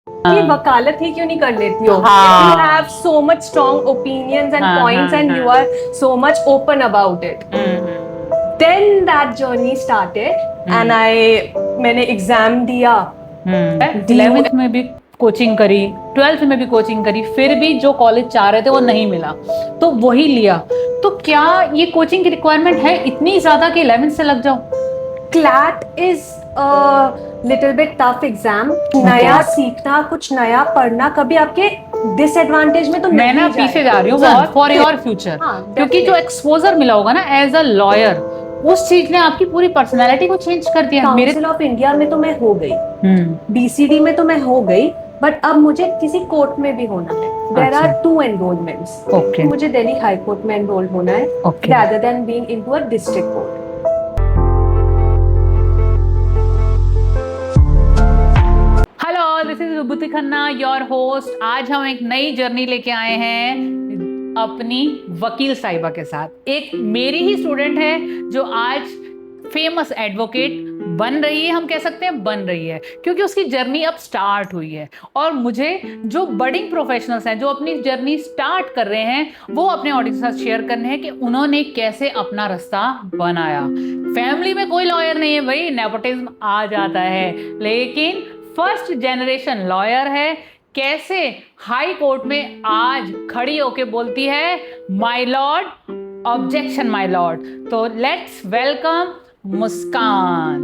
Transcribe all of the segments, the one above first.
कि वकालत ही क्यों नहीं कर लेती हो? हाँ। You have so much strong opinions and हाँ, पॉइंट्स हाँ, एंड हाँ। You are so much open about it. Then that journey started and मैंने एग्जाम दिया. DU 11th में भी कोचिंग करी, 12th में भी कोचिंग करी, फिर भी जो कॉलेज चाह रहे थे वो नहीं मिला, तो वही लिया। तो क्या ये कोचिंग की रिक्वायरमेंट है इतनी ज्यादा कि 11th से लग जाओ? CLAT is a little bit tough exam. नया सीखना, कुछ नया पढ़ना कभी आपके डिसएडवांटेज में तो मैं नहीं ना पीछे जा रही हूँ बहुत फॉर योर फ्यूचर, हाँ, क्योंकि जो एक्सपोजर मिला होगा ना एज अ लॉयर, उस चीज ने आपकी पूरी पर्सनैलिटी को चेंज कर दिया मेरे। काउंसिल ऑफ इंडिया में तो मैं हो गई, BCD में तो मैं हो गई, बट अब मुझे किसी कोर्ट में भी होना है. देर अच्छा। Are 2 enrolments. ओके। मुझे दिल्ली हाई कोर्ट में एनरोल होना है okay. rather than being into a district court. Hello, this is Vibhuti Khanna, your host. आज हम एक नई जर्नी लेके आए हैं अपनी वकील साहिबा के साथ। एक मेरी ही स्टूडेंट है जो आज फेमस एडवोकेट बन रही है, हम कह सकते हैं बन रही है, क्योंकि उसकी जर्नी अब स्टार्ट हुई है। और मुझे जो बडिंग प्रोफेशनल्स हैं जो अपनी जर्नी स्टार्ट कर रहे हैं, वो अपने ऑडियंस के साथ शेयर करने हैं कि उन्होंने कैसे अपना रास्ता बनाया। फैमिली में कोई लॉयर नहीं है भाई, नेपोटिज्म आ जाता है, लेकिन फर्स्ट जनरेशन लॉयर है। कैसे हाई कोर्ट में आज खड़ी होके बोलती है my Lord, objection my Lord. तो लेट्स वेलकम मुस्कान।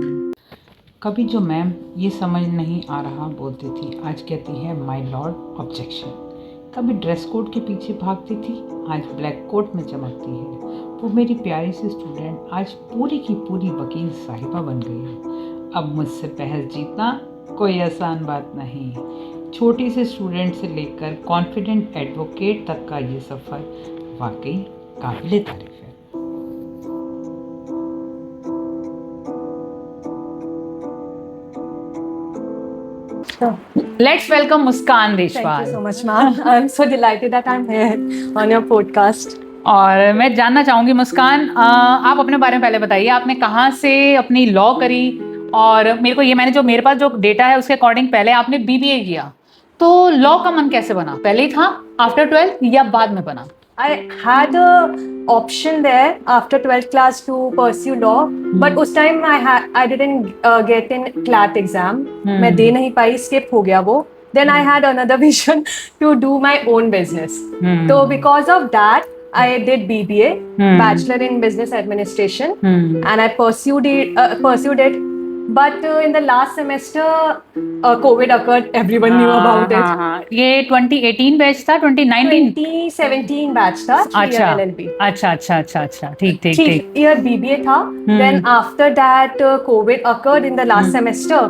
कभी जो मैम ये समझ नहीं आ रहा बोलती थी, आज कहती है माय लॉर्ड ऑब्जेक्शन। कभी ड्रेस कोड के पीछे भागती थी, आज ब्लैक कोट में चमकती है। वो मेरी प्यारी सी स्टूडेंट आज पूरी की पूरी वकील साहिबा बन गई है। अब मुझसे बहस जीतना कोई आसान बात नहीं। छोटी से स्टूडेंट से लेकर कॉन्फिडेंट एडवोकेट तक का ये सफ़र वाकई काबिले तारीफ है। Let's welcome Muskan Thank you Deshwal. so much, ma'am. I'm so delighted that I'm here on your podcast. और मैं जानना चाहूंगी मुस्कान, आप अपने बारे में पहले बताइए, आपने कहाँ से अपनी लॉ करी? और मेरे को ये, मेरे पास जो डेटा है उसके अकॉर्डिंग पहले आपने BBA किया, तो लॉ का मन कैसे बना? पहले ही था आफ्टर 12th या बाद में बना? I had a option there after 12th class to pursue law, but उस time I didn't get in CLAT exam. मैं दे नहीं पाई, skip हो गया वो. Then I had another vision to do my own business. So because of that, I did BBA, Bachelor in Business Administration, and I pursued it. But in the last semester, COVID occurred. Everyone knew about it. ये 2018 batch था, 2019? 2017 batch था, 3 year LLB. अच्छा, ठीक। 3 year BBA था. Then after that, COVID occurred in the last semester,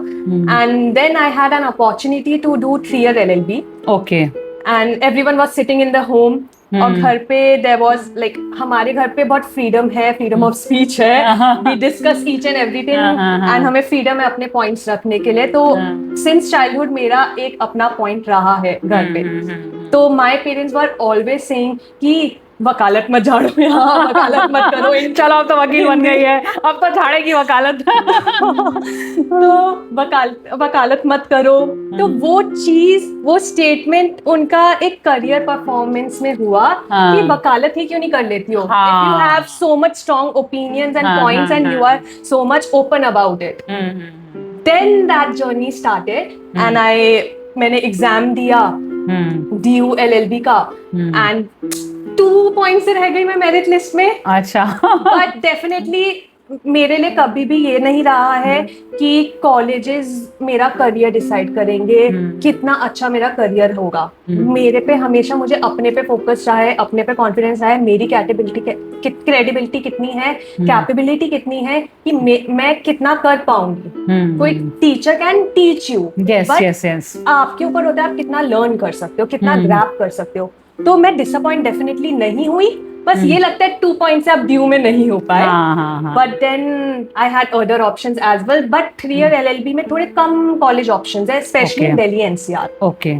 and then I had an opportunity to do 3 year LLB. Okay. And everyone was sitting in the home. और घर पे there was like, हमारे घर पे बहुत freedom है, freedom of speech है, we discuss each and everything, and हमें फ्रीडम है अपने पॉइंट्स रखने के लिए. तो since childhood मेरा एक अपना पॉइंट रहा है घर पे. तो my parents were always saying कि वकालत मत झाड़ो, यहाँ वकालत मत करो. चलो अब तो वकील बन गई है, अब तो झाड़ेगी वकालत। तो वकालत मत करो. तो वो चीज, वो स्टेटमेंट उनका एक करियर परफॉर्मेंस में हुआ कि वकालत ही क्यों नहीं कर लेती हो? If you have so much strong opinions and points and you are so much open about it. Then that journey started and मैंने एग्जाम दिया DU LLB का, एंड 2 पॉइंट से रह गई मैं मेरिट लिस्ट में. अच्छा। बट डेफिनेटली मेरे लिए कभी भी ये नहीं रहा है कि कॉलेजेस मेरा करियर डिसाइड करेंगे, कितना अच्छा मेरा करियर होगा. मेरे पे हमेशा, मुझे अपने पे फोकस रहा है, अपने पे कॉन्फिडेंस रहा है. मेरी क्रेडिबिलिटी कितनी है, कैपेबिलिटी कितनी है कि मैं कितना कर पाऊंगी. कोई teacher can teach you, but आपके ऊपर होता है आप कितना लर्न कर सकते हो, कितना ग्रैब कर सकते हो. तो मैं डिसअपॉइंट डेफिनेटली नहीं हुई. बस ये लगता है 2 पॉइंट से आप ड्यू में नहीं हो पाए. But then I had other options as well. But 3 year LLB में थोड़े कम कॉलेज ऑप्शंस है, specially in Delhi NCR. Okay.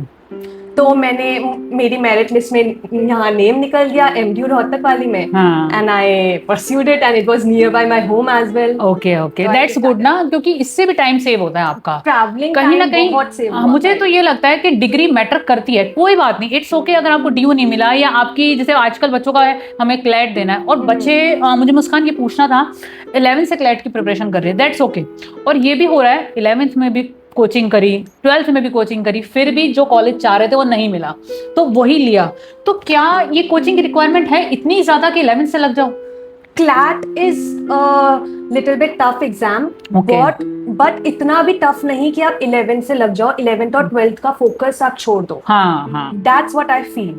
तो मेरी मेरिट लिस्ट में यहाँ नेम निकल गया MDU रोहतक वाली में, and I pursued it and it was near by my home as well. Okay that's good ना, क्योंकि इससे भी टाइम सेव होता है आपका, ट्रैवलिंग कहीं ना कहीं। मुझे तो ये लगता है कि डिग्री मैटर करती है, कोई बात नहीं, इट्स ओके अगर आपको DU नहीं मिला, या आपकी जैसे आजकल बच्चों का है हमें क्लैट देना है, और बच्चे मुझे मुस्कान ये पूछना था 11th से क्लैट की प्रिपरेशन कर रहे हैं, दैट्स ओके। और ये भी हो रहा है 11th में भी कोचिंग करी, 12th में भी कोचिंग करी, फिर भी जो कॉलेज चाह रहे थे वो नहीं मिला तो वही लिया। तो क्या ये कोचिंग की रिक्वायरमेंट है इतनी ज्यादा कि 11th से लग जाओ? CLAT is a little bit tough exam, but इतना भी टफ नहीं कि आप 11th से लग जाओ, 11th और 12th का फोकस आप छोड़ दो। हाँ। That's what I feel।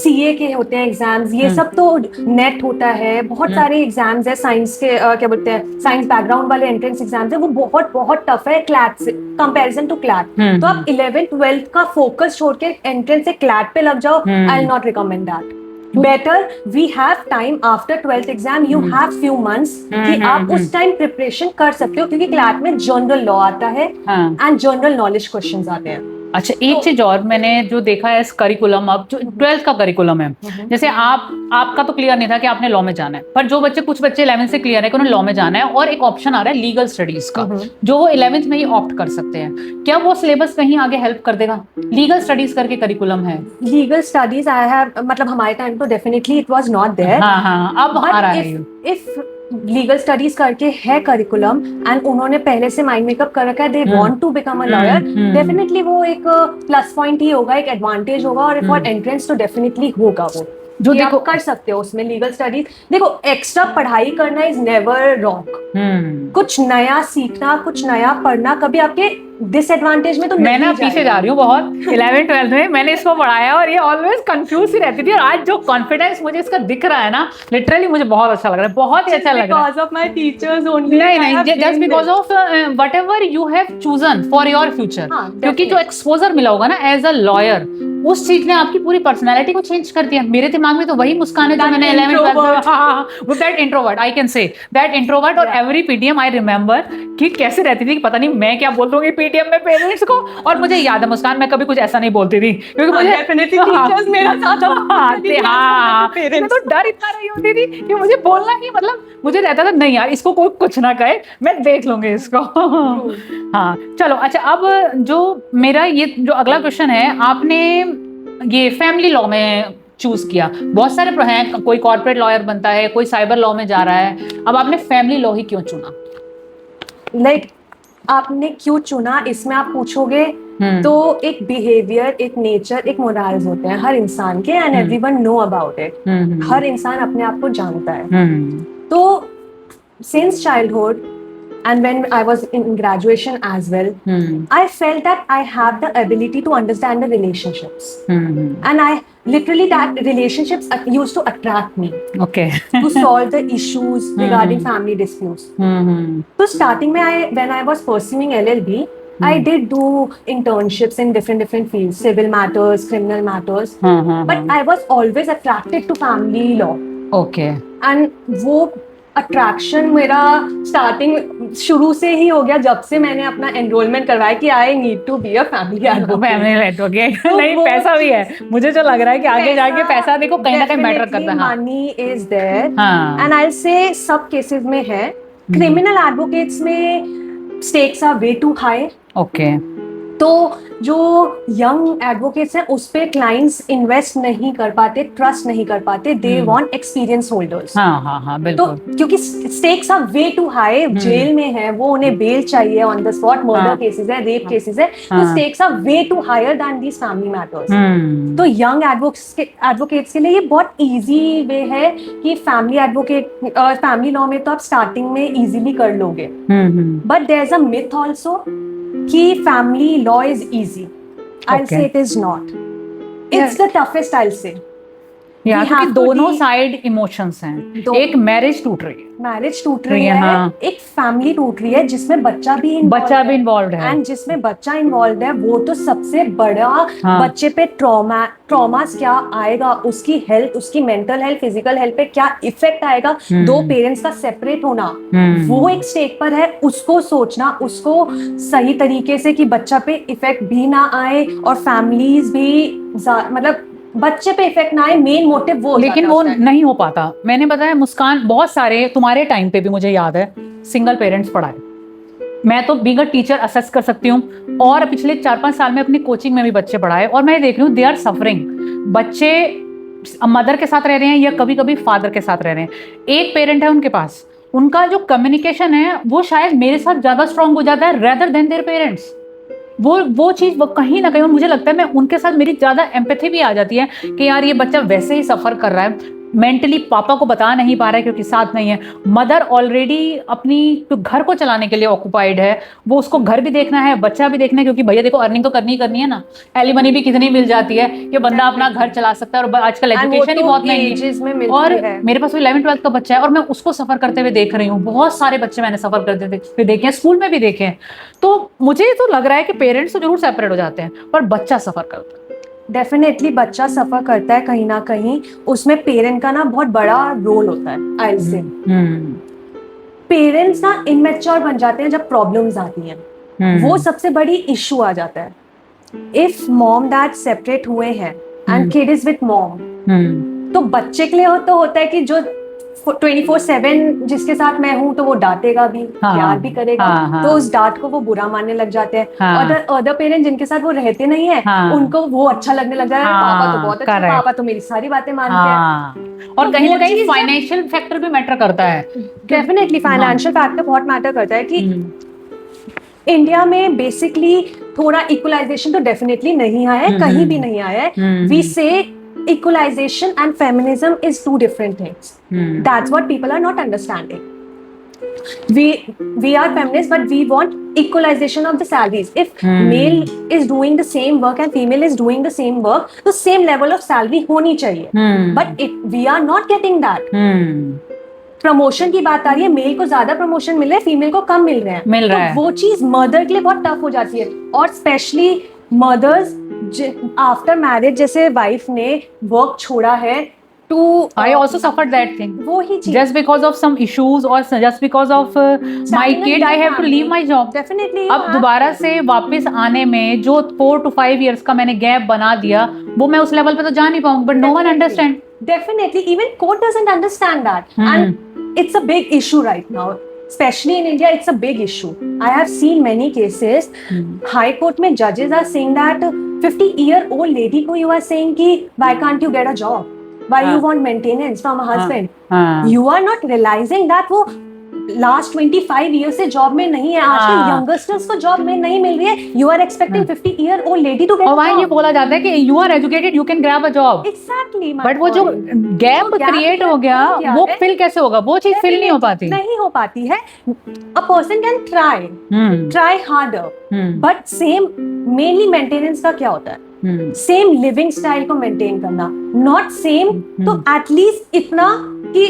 CA के होते हैं एग्जाम्स, ये सब तो नेट होता है, बहुत सारे एग्जाम्स है, साइंस के क्या बोलते हैं, साइंस बैकग्राउंड वाले एंट्रेंस एग्जाम्स है, वो बहुत टफ है CLAT से कंपैरिजन टू CLAT। तो आप 11th 12th का फोकस छोड़ के एंट्रेंस से CLAT पे लग जाओ, आई will not recommend that. Better we have time after 12th exam, you have few months कि आप उस टाइम प्रिपरेशन कर सकते हो, क्योंकि क्लैट में जनरल लॉ आता है एंड जनरल नॉलेज क्वेश्चंस आते हैं। अच्छा, एक चीज और मैंने जो देखा है इस करिकुलम, अब जो 12th का करिकुलम है, जैसे आपका तो क्लियर नहीं था कि आपने लॉ में जाना है, पर जो बच्चे, कुछ बच्चे 11th से क्लियर है कि उन्हें लॉ में जाना है, और एक ऑप्शन आ रहा है लीगल स्टडीज का, जो वो 11th में ही ऑप्ट कर सकते हैं। क्या वो सिलेबस कहीं आगे हेल्प कर देगा? लीगल स्टडीज करके करिकुलम है। लीगल स्टडीज आई हैव, मतलब हमारे टाइम तो definitely it was not there. हाँ, अब आ रहा है। इफ लीगल स्टडीज करके है करिकुलम एंड उन्होंने पहले से माइंड मेकअप कर रखा है, they want to become a lawyer, definitely वो एक प्लस पॉइंट ही होगा, एक एडवांटेज होगा, और फॉर एंट्रेंस तो डेफिनेटली होगा वो, जो देखो कर सकते हो उसमें लीगल स्टडीज। देखो, एक्स्ट्रा पढ़ाई करना इज नेवर रॉन्ग। कुछ नया सीखना, कुछ नया पढ़ना कभी आपके डिसएडवांटेज में तो नहीं जाएगा। मैं पीछे जा रही हूँ बहुत 11th 12th में मैंने इसको पढ़ाया, और ये ऑलवेज कंफ्यूज ही रहती थी, और आज जो कॉन्फिडेंस मुझे इसका दिख रहा है ना, लिटरली मुझे बहुत अच्छा लग रहा है, बहुत ही अच्छा लग रहा है। Because of my teachers only. नहीं, just because of whatever you have chosen for your future, क्योंकि जो एक्सपोजर मिला होगा ना एज अ लॉयर, उस चीज ने आपकी पूरी पर्सनैलिटी को चेंज कर दिया। मेरे दिमाग में तो वही मुस्कान है जो मैंने 11th 12th with that introvert, I can say that introvert, और एवरी PTM आई रिमेंबर कि कैसे रहती थी कि पता नहीं मैं क्या बोल दूंगी PTM में पेरेंट्स को, और मुझे याद है मुस्कान मैं कभी कुछ ऐसा नहीं बोलती थी, क्योंकि मुझे डेफिनेटली टीचर्स मेरा साथ मैं तो डर इतना रही होती थी कि मुझे बोलना ही, मतलब मुझे रहता था नहीं यार इसको कोई कुछ ना कहे, मैं देख लूंगी इसको। हाँ चलो, अच्छा अब जो मेरा ये जो अगला क्वेश्चन है, आपने ये फैमिली लॉ में चूज किया, बहुत सारे हैं, कोई कॉर्पोरेट लॉयर बनता है, कोई साइबर लॉ में जा रहा है, अब आपने फैमिली लॉ ही क्यों चुना? लाइक आपने क्यों चुना, इसमें आप पूछोगे तो एक बिहेवियर, एक नेचर, एक मोरल्स होते हैं हर इंसान के, and everyone know about it. हर इंसान अपने आप को जानता है। तो since childhood and when I was in graduation as well, I felt that I have the ability to understand the relationships, and I literally, that relationships used to attract me, okay, to solve the issues regarding family disputes. So starting when I was pursuing LLB, I did do internships in different fields, civil matters, criminal matters, but I was always attracted to family law. Okay. And वो attraction मेरा starting शुरू से ही हो गया, जब से मैंने अपना एनरोलमेंट करवाया कि I need to be a family advocate. नहीं, पैसा भी है, मुझे जो लग रहा है कि आगे जाके पैसा देखो कहीं ना कहीं मैटर करता है। Money is there, and I will say सब केसेस में है। क्रिमिनल एडवोकेट्स में stakes are way too high. Okay, तो जो यंग एडवोकेट्स हैं उस पे क्लाइंट्स इन्वेस्ट नहीं कर पाते, ट्रस्ट नहीं कर पाते, दे वांट एक्सपीरियंस होल्डर्स। हाँ, बिल्कुल। तो क्योंकि stakes are way too high, jail में है वो, उन्हें बेल चाहिए on the spot, murder cases है, रेप केसेस है, तो stakes are way too higher than these family matters. तो यंग एडवोकेट्स के लिए ये बहुत इजी वे है कि फैमिली लॉ में तो आप स्टार्टिंग में इजीली कर लोगे, but there is a myth also कि family law is easy. I'll say it is not. It's the toughest, I'll say. क्योंकि दोनों साइड इमोशंस हैं, एक मैरिज टूट रही है, एक फैमिली टूट रही है जिसमें बच्चा भी इन्वॉल्व है, एंड जिसमें बच्चा इन्वॉल्व है वो तो सबसे बड़ा, बच्चे पे ट्रॉमास क्या आएगा, उसकी हेल्थ, उसकी मेंटल हेल्थ, फिजिकल हेल्थ पे क्या इफेक्ट आएगा, दो पेरेंट्स का सेपरेट होना, वो एक स्टेक पर है, उसको सोचना, उसको सही तरीके से कि बच्चा पे इफेक्ट भी ना आए और फैमिलीज भी मतलब बच्चे पे इफेक्ट ना आए, मेन मोटिव वो हो लेकिन जाता वो है उस time। नहीं हो पाता। मैंने बताया मुस्कान, बहुत सारे तुम्हारे टाइम पे भी मुझे याद है सिंगल पेरेंट्स पढ़ाए। मैं तो बीइंग अ टीचर असेस कर सकती हूँ, और पिछले 4-5 साल में अपनी कोचिंग में भी बच्चे पढ़ाए, और मैं देख रही हूँ दे आर सफरिंग। बच्चे मदर के साथ रह रहे हैं या कभी कभी फादर के साथ रह रहे हैं, एक पेरेंट है उनके पास, उनका जो कम्युनिकेशन है वो शायद मेरे साथ ज्यादा स्ट्रांग हो जाता है रेदर देन देयर पेरेंट्स। वो चीज वो कहीं ना कहीं, मुझे लगता है मैं उनके साथ, मेरी ज्यादा एम्पैथी भी आ जाती है कि यार ये बच्चा वैसे ही सफर कर रहा है, मेंटली पापा को बता नहीं पा रहा है क्योंकि साथ नहीं है। मदर ऑलरेडी अपनी तो घर को चलाने के लिए ऑक्युपाइड है, वो उसको घर भी देखना है, बच्चा भी देखना है, क्योंकि भैया देखो अर्निंग तो करनी ही करनी है ना। एलिमनी भी कितनी मिल जाती है कि बंदा अपना घर चला सकता है, और आजकल And वो एजुकेशन ही तो बहुत ये महंगी ages में है। मिलती और है। मेरे पास 11th-12th का बच्चा है और मैं उसको सफर करते हुए देख रही हूँ, बहुत सारे बच्चे मैंने सफर करते हुए देखे हैं, स्कूल में भी देखे हैं। तो मुझे तो लग रहा है कि पेरेंट्स तो जरूर सेपरेट हो जाते हैं, पर बच्चा सफर करता है। डेफिनेटली बच्चा सफर करता है कहीं ना कहीं, उसमें पेरेंट का ना बहुत बड़ा रोल होता है। आई से पेरेंट्स ना इनमेच्योर बन जाते हैं जब प्रॉब्लम्स आती हैं, वो सबसे बड़ी इशू आ जाता है। इफ मॉम डैड सेपरेट हुए हैं and kid is with mom, तो बच्चे के लिए तो होता है कि जो 24/7 जिसके साथ मैं हूँ, तो वो डांटेगा भी, प्यार भी करेगा, तो उस डांट को वो बुरा मानने लग जाते हैं। और अदर पेरेंट जिनके साथ वो रहते नहीं है, उनको वो अच्छा लगने लग जाता है, पापा तो बहुत अच्छा, पापा तो मेरी सारी बातें मानते हैं। और कहीं ना कहीं फाइनेंशियल फैक्टर भी मैटर करता है। डेफिनेटली फाइनेंशियल फैक्टर बहुत मैटर करता है कि इंडिया में बेसिकली थोड़ा इक्वलाइजेशन तो डेफिनेटली नहीं आया है, कहीं भी नहीं आया है। वी से equalization and feminism is two different things. That's what people are not understanding. We are feminists, but we want equalization of the salaries. If male is doing the same work and female is doing the same work, तो same level of salary होनी चाहिए। But we are not getting that. Promotion की बात आ रही है, mail को ज्यादा promotion मिल रहा है, फीमेल को कम मिल रहे हैं, तो वो चीज मदर के लिए बहुत टफ हो जाती है। और स्पेशली मदर्स आफ्टर मैरिज, जैसे वाइफ ने वर्क छोड़ा है to, I also suffered that thing. वो ही चीज, just because of some issues or just because of my kid I have to leave my job. Definitely. अब दोबारा से वापस आने में जो 4 to 5 years का मैंने गैप बना दिया, वो मैं उस लेवल पे तो जा नहीं पाऊंगी, but no one understand. Definitely, even court doesn't understand that, and it's a big issue right now. Especially in India, it's a big issue. I have seen many cases. High Court में judges are saying that 50-year-old lady को you are saying कि why can't you get a job? Why you want maintenance from a husband? You are not realizing that वो last 25 years से job में नहीं है, आज के यंगस्टर्स को जॉब में नहीं मिल रही है। You are expecting 50-year-old lady to get a job. और वहाँ ये बोला जाता है कि you are educated, you can grab a job. Exactly. But वो जो गैप क्रिएट हो गया, वो फिल कैसे होगा? वो चीज फिल नहीं हो पाती। नहीं हो पाती है। A person can try harder, but same mainly maintenance का क्या होता है? सेम लिविंग स्टाइल को मेंटेन करना, नॉट सेम, तो एटलीस्ट इतना कि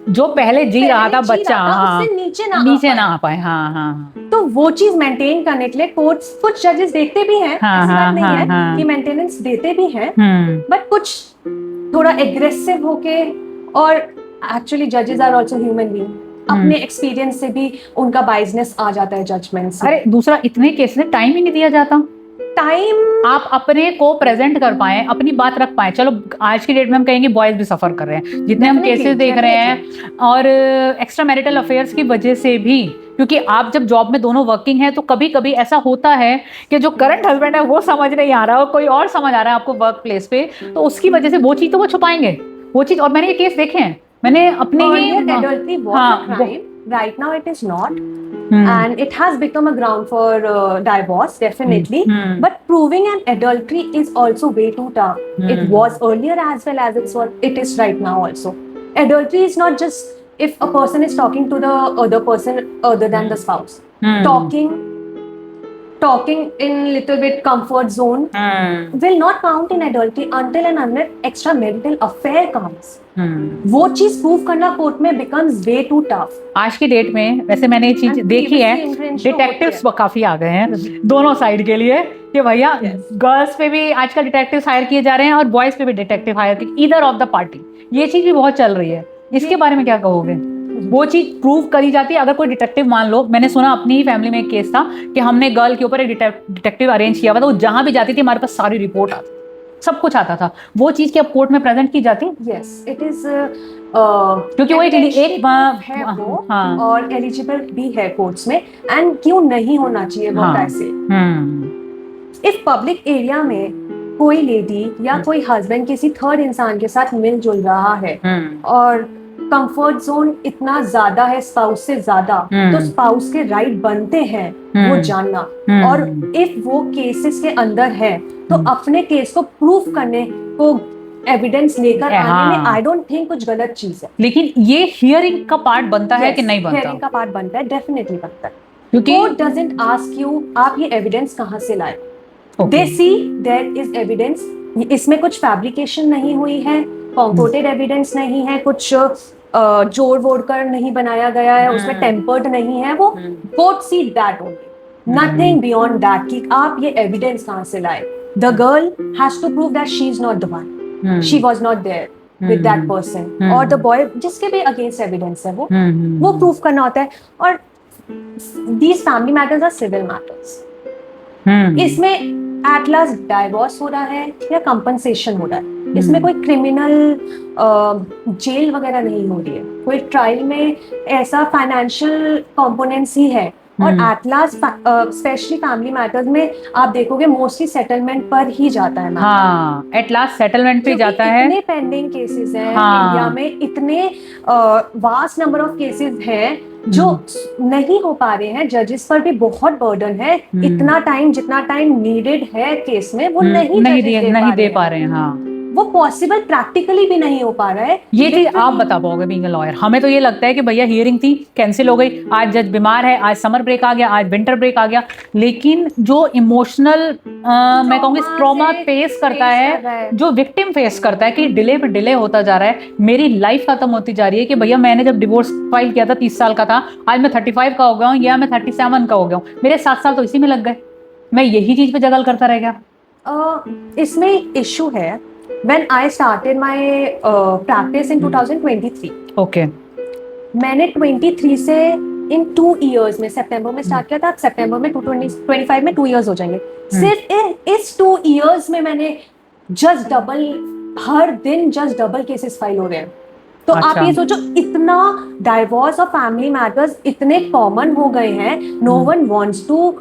जो पहले जी रहा था बच्चा, उससे नीचे ना आ पाए। हाँ। तो वो चीज मेंटेन करने के लिए कोर्ट्स, कुछ जजेस देखते भी हैं, ऐसी बात नहीं है कि मेंटेनेंस देते भी हैं, बट कुछ थोड़ा एग्रेसिव होके, और एक्चुअली जजेस आर आल्सो ह्यूमन बीइंग, अपने एक्सपीरियंस से भी उनका बायसनेस आ जाता है जजमेंट से। अरे दूसरा, इतने केस में टाइम ही नहीं दिया जाता। टाइम आप अपने को प्रेजेंट कर पाए, अपनी बात रख पाए। चलो आज की डेट में हम कहेंगे बॉयज भी सफर कर रहे हैं, जितने हम केसेस देख रहे हैं, और एक्स्ट्रा मैरिटल अफेयर्स की वजह से भी, क्योंकि आप जब जॉब में दोनों वर्किंग है, तो कभी कभी ऐसा होता है कि जो करंट हस्बैंड है वो समझ नहीं आ रहा है और कोई और समझ आ रहा है आपको वर्क प्लेस पे, तो उसकी वजह से वो चीज तो वो छुपाएंगे, वो चीज। और मैंने ये केस देखे हैं, मैंने अपने ही, right now it is not, and it has become a ground for divorce, definitely. But proving an adultery is also way too tough. It was earlier as well as it is right now also. Adultery is not just if a person is talking to the other person other than the spouse. Talking in little bit comfort zone will not count in adultery until and unless extramarital affair comes. वो चीज prove करना court में becomes way too tough. आज की date में वैसे मैंने ये चीज देखी है, डिटेक्टिव्स काफी आ गए हैं दोनों साइड के लिए कि भैया गर्ल्स पे भी आजकल डिटेक्टिव्स हायर किए जा रहे हैं और बॉयज पे भी detective hire, either of the party. ये चीज भी बहुत चल रही है, इसके बारे में क्या कहोगे? वो चीज प्रूव करी जाती है अगर कोई डिटेक्टिव, मान लो मैंने सुना अपनी ही फैमिली में एक केस था कि हमने गर्ल के ऊपर एक डिटेक्टिव अरेंज किया हुआ था, वो जहां भी जाती थी हमारे पास सारी रिपोर्ट आती, सब कुछ आता था, वो चीज क्या कोर्ट में प्रेजेंट की जाती? यस, इट इज क्योंकि वो एक है वो, हाँ और एलिजिबल भी है कोर्ट्स में, एंड क्यों नहीं होना चाहिए वो हाँ पैसे। इफ पब्लिक एरिया में कोई लेडी या कोई हस्बैंड किसी थर्ड इंसान के साथ मिलजुल रहा है और कंफर्ट जोन इतना ज्यादा है स्पाउस से ज्यादा, तो स्पाउस के राइट बनते हैं वो जानना। और इफ वो केसेस के अंदर है तो अपने केस को प्रूफ करने को एविडेंस लेकर आने में आई डोंट थिंक कुछ गलत चीज है। लेकिन ये हियरिंग का पार्ट बनता है कि नहीं बनता? हियरिंग का पार्ट बनता है, डेफिनेटली बनता है। क्योंकि कोर्ट डजंट आस्क यू आप ये एविडेंस कहाँ से लाए, दे सी देयर इज एविडेंस, इसमें कुछ फैब्रिकेशन नहीं हुई है, कॉम्पोर्टेड एविडेंस नहीं है, कुछ जोड़ वोड़ कर नहीं बनाया गया है, उसमें टेम्पर्ड नहीं है, वो court see that only, nothing beyond that कि आप ये एविडेंस कहाँ से लाए। The girl has to prove that she is not the one, she was not there with that person, और द बॉय जिसके भी अगेंस्ट एविडेंस है वो प्रूव करना होता है। और these family matters are civil matters, इसमें एट लास्ट डाइवोर्स हो रहा है या कंपनसेशन हो रहा है, इसमें कोई क्रिमिनल जेल वगैरह नहीं हो रही है, कोई ट्रायल में ऐसा फाइनेंशियल कंपोनेंट्स ही है। और at last specially family matters में आप देखोगे मोस्टली सेटलमेंट पर ही जाता है। हाँ, एट लास्ट सेटलमेंट पे जाता है। इतने पेंडिंग केसेस हैं हाँ, इंडिया में, इतने वास्ट नंबर ऑफ केसेस हैं जो नहीं हो पा रहे हैं, जजेस पर भी बहुत बर्डन है, इतना टाइम जितना टाइम नीडेड है केस में वो नहीं दे पा रहे हैं। हाँ, वो पॉसिबल प्रैक्टिकली भी नहीं हो पा रहा है। ये चीज आप बता पाओगे बीइंग अ लॉयर? हमें तो ये लगता है कि भैया हियरिंग थी, कैंसिल हो गई, आज जज बीमार है, आज समर ब्रेक आ गया, आज विंटर ब्रेक आ गया, लेकिन जो इमोशनल मैं कहूँगी ट्रॉमा फेस करता है, जो विक्टिम फेस करता है कि डिले पे डिले होता जा रहा है, मेरी लाइफ खत्म होती जा रही है कि भैया मैंने जब डिवोर्स फाइल किया था 30 साल का था, आज मैं 35 का हो गया हूँ या मैं 37 का हो गया हूँ, मेरे 7 साल तो इसी में लग गए, मैं यही चीज पे जगल करता रह गया। इसमें इशू है when I started my practice in 2023. Okay. मैंने 23 से इन 2 years में सितंबर में स्टार्ट किया था, सितंबर में 2025 में 2 years हो जाएंगे। सिर्फ इस 2 years में मैंने जस्ट डबल, हर दिन जस्ट डबल केसेस फाइल हो रहे हैं। तो आप ये सोचो, इतना डाइवोर्स और फैमिली मैटर्स इतने कॉमन हो गए हैं, no one wants to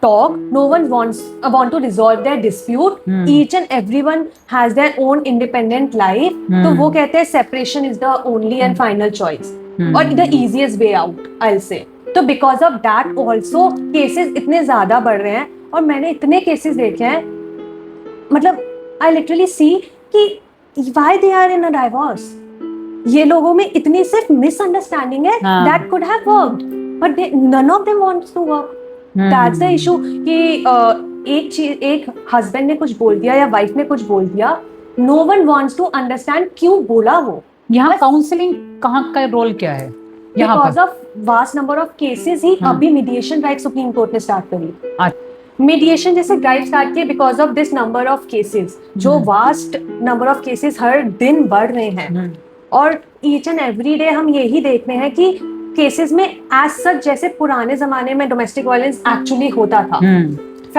talk, no one want to resolve their dispute, each and everyone has their own independent life, तो वो कहते हैं separation is the only and final choice और the easiest way out, I'll say। तो because of that also cases इतने ज़्यादा बढ़ रहे हैं, और मैंने इतने cases देखे हैं, मतलब I literally see कि why they are in a divorce, ये लोगों में इतनी सिर्फ misunderstanding है that could have worked, but none of them wants to work। That's the issue कि एक हस्बैंड ने कुछ बोल दिया या वाइफ ने कुछ बोल दिया, no one wants to understand क्यों बोला वो। यहाँ काउंसलिंग कहाँ का रोल क्या है? Because of vast number of cases ही अभी मीडिएशन ड्राइव सुप्रीम कोर्ट ने स्टार्ट करी। मीडिएशन जैसे ड्राइव स्टार्ट किए because of this number of cases, जो वास्ट नंबर ऑफ केसेस हर दिन बढ़ रहे हैं, और ईच एंड एवरी डे हम यही देख रहे हैं कि केसेस में एज सच जैसे पुराने जमाने में डोमेस्टिक वायलेंस एक्चुअली होता था,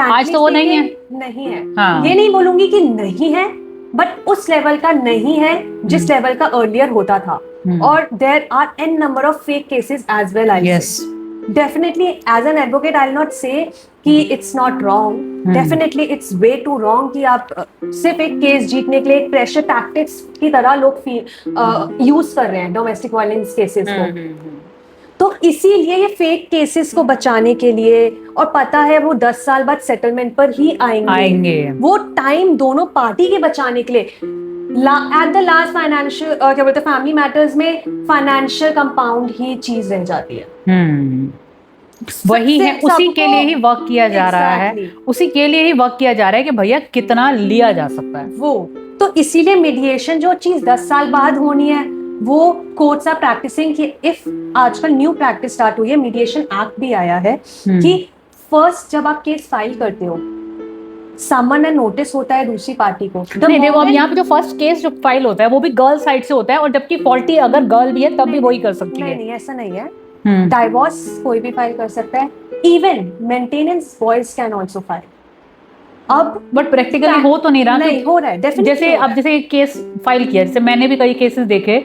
आज तो वो नहीं है। हाँ। ये नहीं बोलूंगी कि नहीं है, बट उस लेवल का नहीं है जिस लेवल का अर्लियर होता था, और there are an number of fake cases as well. Definitely as an advocate I will not say कि it's not wrong, definitely it's way too wrong कि आप सिर्फ एक केस जीतने के लिए एक प्रेशर टैक्टिक्स की तरह लोग यूज कर रहे हैं डोमेस्टिक वायलेंस केसेस को। तो इसीलिए ये फेक केसेस को बचाने के लिए, और पता है वो 10 साल बाद सेटलमेंट पर ही आएंगे, वो टाइम दोनों पार्टी के बचाने के लिए एट द लास्ट फाइनेंशियल क्या बोलते हैं फैमिली मैटर्स में फाइनेंशियल कंपाउंड ही चीज रह जाती है। वही है, उसी के लिए ही वर्क किया जा रहा है, उसी के लिए ही वर्क किया जा रहा है कि भैया कितना लिया जा सकता है वो। तो इसीलिए मीडिएशन जो चीज 10 साल बाद होनी है वो कोर्ट्स आर प्रैक्टिसिंग कि इफ आजकल न्यू प्रैक्टिस स्टार्ट हुई है, मीडिएशन एक्ट भी आया है कि फर्स्ट जब आप केस फाइल करते हो समन एंड नोटिस होता है दूसरी पार्टी को। नहीं देखो, अब यहाँ पे जो फर्स्ट केस जो फाइल होता है वो भी गर्ल साइड से होता है, और जबकि फॉल्टी अगर गर्ल भी है तब भी वही कर सकती है। नहीं, ऐसा नहीं है। डाइवोर्स कोई भी फाइल कर सकता है, even maintenance boys can also file. अब बट प्रैक्टिकली हो तो नहीं रहा। नहीं हो रहा है, definitely जैसे हो रहा अब जैसे केस फाइल किया, जैसे मैंने भी कई केसेस देखे,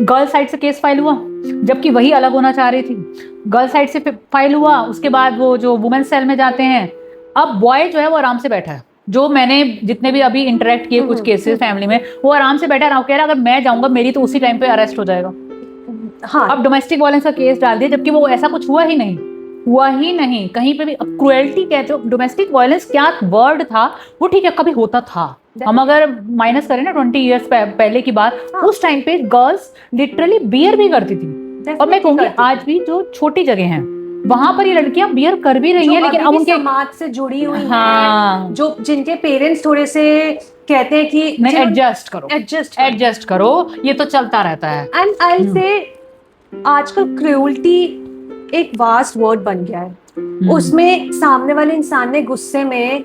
गर्ल साइड से केस फाइल हुआ जबकि वही अलग होना चाह रही थी, गर्ल साइड से फाइल हुआ, उसके बाद वो जो वुमेन सेल में जाते हैं, अब बॉय जो है वो आराम से बैठा है। जो मैंने जितने भी अभी इंटरेक्ट किए कुछ केसेस फैमिली में, वो आराम से बैठा है, कह रहा अगर मैं जाऊंगा मेरी तो उसी टाइम पे अरेस्ट हो जाएगा। हाँ, अब डोमेस्टिक वायलेंस का केस डाल दिया जबकि वो ऐसा कुछ हुआ ही नहीं कहीं पे भी। अब क्रुएल्टी कहते हो, डोमेस्टिक वायलेंस क्या वर्ड था वो, ठीक है कभी होता था, हम अगर माइनस करें ना 20 ईयर्स पहले की बात, उस टाइम पे गर्ल्स लिटरली बियर भी करती थी। और मैं कहूंगी आज भी जो छोटी जगह हैं वहां पर ये लड़कियां बियर कर भी रही हैं, लेकिन अब उनके समाज से जुड़ी हुई हाँ, हैं, जो जिनके पेरेंट्स थोड़े से कहते हैं कि नहीं एडजस्ट करो, ये तो चलता रहता है। एंड आई विल से आजकल क्रूएल्टी एक वास्ट वर्ड बन गया है। उसमें सामने वाले इंसान ने गुस्से में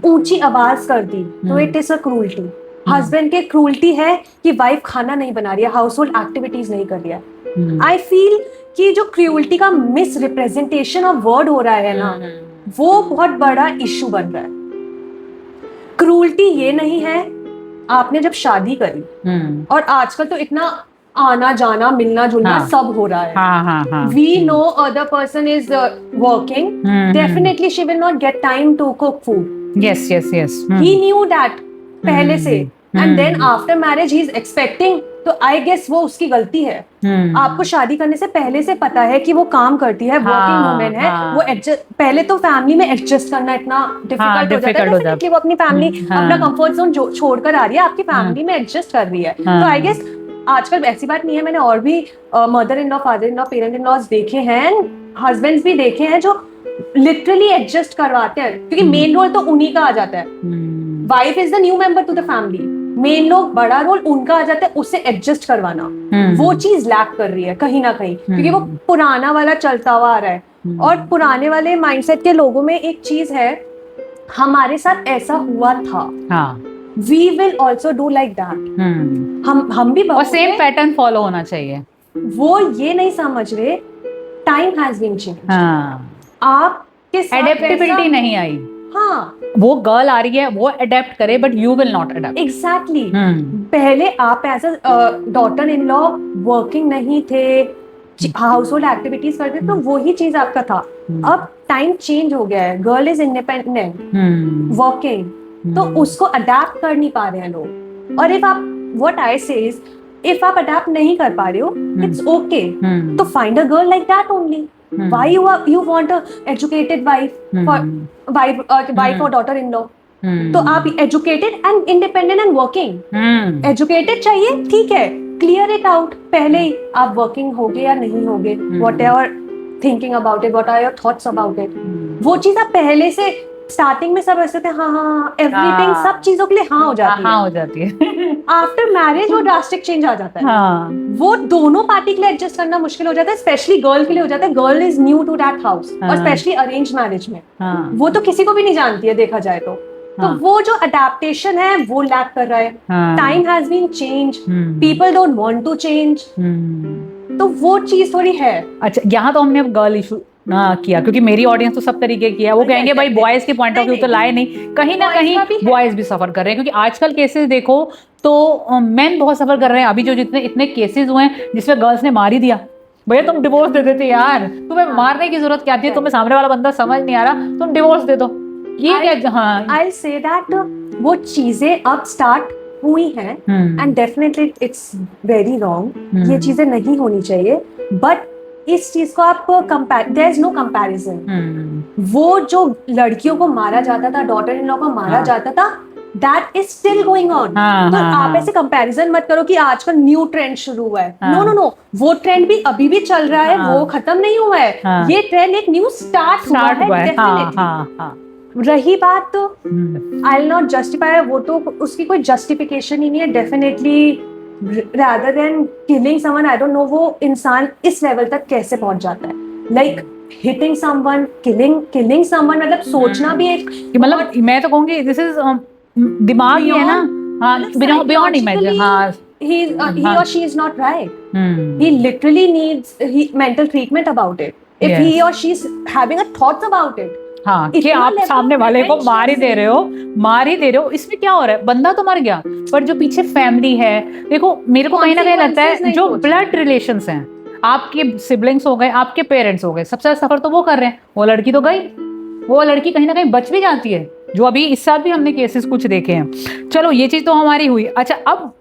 ऊंची आवाज कर दी तो it is a cruelty. Husband के क्रूएल्टी है कि वाइफ खाना नहीं बना रही है, हाउस होल्ड एक्टिविटीज नहीं कर रही है। आई फील कि जो क्रूएल्टी का मिस रिप्रेजेंटेशन ऑफ वर्ड हो रहा है ना, वो बहुत बड़ा इशू बन रहा है। क्रूएल्टी ये नहीं है आपने जब शादी करी, और आजकल तो इतना आना जाना मिलना जुलना सब हो रहा है। We know other person is working, definitely she will not get time to cook food. Yes he knew that पहले से, and then after marriage he is expecting, तो आई गेस वो उसकी गलती है। आपको शादी करने से पहले से पता है कि वो काम करती है, वर्किंग वुमेन है, वो एडजस्ट, पहले तो फैमिली में एडजस्ट करना इतना डिफिकल्ट हो जाता है। डेफिनेटली वो अपनी फैमिली अपना कंफर्ट जोन छोड़कर आ रही है, आपकी फैमिली में एडजस्ट कर रही है। तो आई गेस आजकल ऐसी बात नहीं है, मैंने और भी mother in law, father in law, parent in laws देखे हैं, हस्बैंड्स भी देखे हैं जो लिटरली एडजस्ट करवाते हैं, क्योंकि मेन रोल तो उन्हीं का आ जाता है। Wife is the new member to the family, men लोग बड़ा रोल उनका आ जाता है, उससे एडजस्ट करवाना। वो चीज लैक कर रही है कहीं ना कहीं, क्योंकि वो पुराना वाला चलता हुआ आ रहा है। और पुराने वाले माइंडसेट के लोगों में एक चीज है, हमारे साथ ऐसा हुआ था, we will also do like that। हम भी और सेम पैटर्न फॉलो होना चाहिए। वो ये नहीं समझ रहे, टाइम हैज बीन चेंज्ड। आपके साथ एडेप्टेबिलिटी नहीं आई। हाँ, वो गर्ल आ रही है वो अडेप्ट करे, but you will not adapt. Exactly. पहले आप as a daughter in law working नहीं थे, हाउस होल्ड एक्टिविटीज करते, तो वही चीज आपका था। अब टाइम चेंज हो गया है, गर्ल इज इंडिपेंडेंट वर्किंग, तो उसको अडेप्ट कर नहीं पा रहे हैं लोग। और इफ आप, व्हाट आई से इज, इफ आप अडेप्ट नहीं कर पा रहे हो, इट्स ओके, तो find a girl like that only. Why you want a educated wife or daughter in law? तो आप educated and independent and working, educated चाहिए, ठीक है, क्लियर इट आउट पहले ही, आप वर्किंग होगे या नहीं होगे, what are thinking about it, what are your thoughts about it, वो चीज आप पहले से स्टार्टिंग में सब ऐसे थे, हाँ एवरीथिंग, सब चीजों के लिए हाँ हो जाती है। आफ्टर मैरिज वो ड्रास्टिक चेंज आ जाता है। वो दोनों पार्टी के लिए एडजस्ट करना मुश्किल हो जाता है, स्पेशली गर्ल के लिए हो जाता है। Girl is new to that house, और स्पेशली अरेंज मैरिज में वो तो किसी को भी नहीं जानती है देखा जाए तो। तो वो जो अडेप्टेशन है वो लैक कर रहा है। Time has been change, people don't want to change, तो वो चीज थोड़ी है। अच्छा, यहाँ तो हमने गर्ल इशू ना किया, क्योंकि मेरी ऑडियंस तो सब तरीके की है, वो कहेंगे भाई बॉयज के पॉइंट ऑफ व्यू तो लाए नहीं, कहीं ना कहीं बॉयज भी सफर कर रहे हैं। क्योंकि आजकल केसेस देखो तो मेन बहुत सफर कर रहे हैं। अभी जो जितने इतने केसेस हुए हैं जिसमें गर्ल्स ने मार ही दिया, भैया तुम डिवोर्स दे देते यार, तुम्हें मारने की जरूरत क्या थी, तुम्हें सामने वाला बंदा समझ नहीं आ रहा, तुम डिवोर्स दे दो। ये क्या, हाँ, आई से दैट वो चीजें अब स्टार्ट हुई हैं, and definitely it's very wrong, ये चीजें नहीं होनी चाहिए। बट इस चीज को आप देयर इज नो कंपैरिजन। वो जो लड़कियों को मारा जाता था, डॉटर इन लॉ को मारा जाता था, that is still going on. तो आप ऐसे कंपैरिजन मत करो कि आजकल न्यू ट्रेंड शुरू हुआ है। नो, वो ट्रेंड भी अभी भी चल रहा है, वो खत्म नहीं हुआ है। ये ट्रेंड एक न्यू स्टार्ट हुआ है डेफिनेटली। रही बात तो आई विल नॉट जस्टिफाई, वो तो उसकी कोई जस्टिफिकेशन ही नहीं है। Definitely rather than killing someone, I don't know वो इंसान इस लेवल तक कैसे पहुंच जाता है, like hitting someone, killing someone, मतलब सोचना भी एक, मतलब मैं तो कहूँगी this is दिमाग ही है ना, हाँ, beyond imagine, हाँ, he or she is not right. He literally needs mental treatment about it. If he or she is having a thoughts about it, हाँ कि इतना आप level सामने of वाले को prevention मार ही दे रहे हो, मार ही दे रहे हो, इसमें क्या हो रहा है, बंदा तो मर गया पर जो पीछे फैमिली है, देखो मेरे को कहीं ना कहीं लगता Consequences है नहीं जो सोच ब्लड रिलेशंस हैं, आपके सिबलिंग्स हो गए, आपके पेरेंट्स हो गए, सबसे ज्यादा सफर तो वो कर रहे हैं, वो लड़की तो गई, वो लड़की कहीं ना कहीं बच भी जाती है, जो अभी इस साल भी हमने केसेस कुछ देखे हैं। चलो ये चीज तो हमारी हुई। अच्छा, अब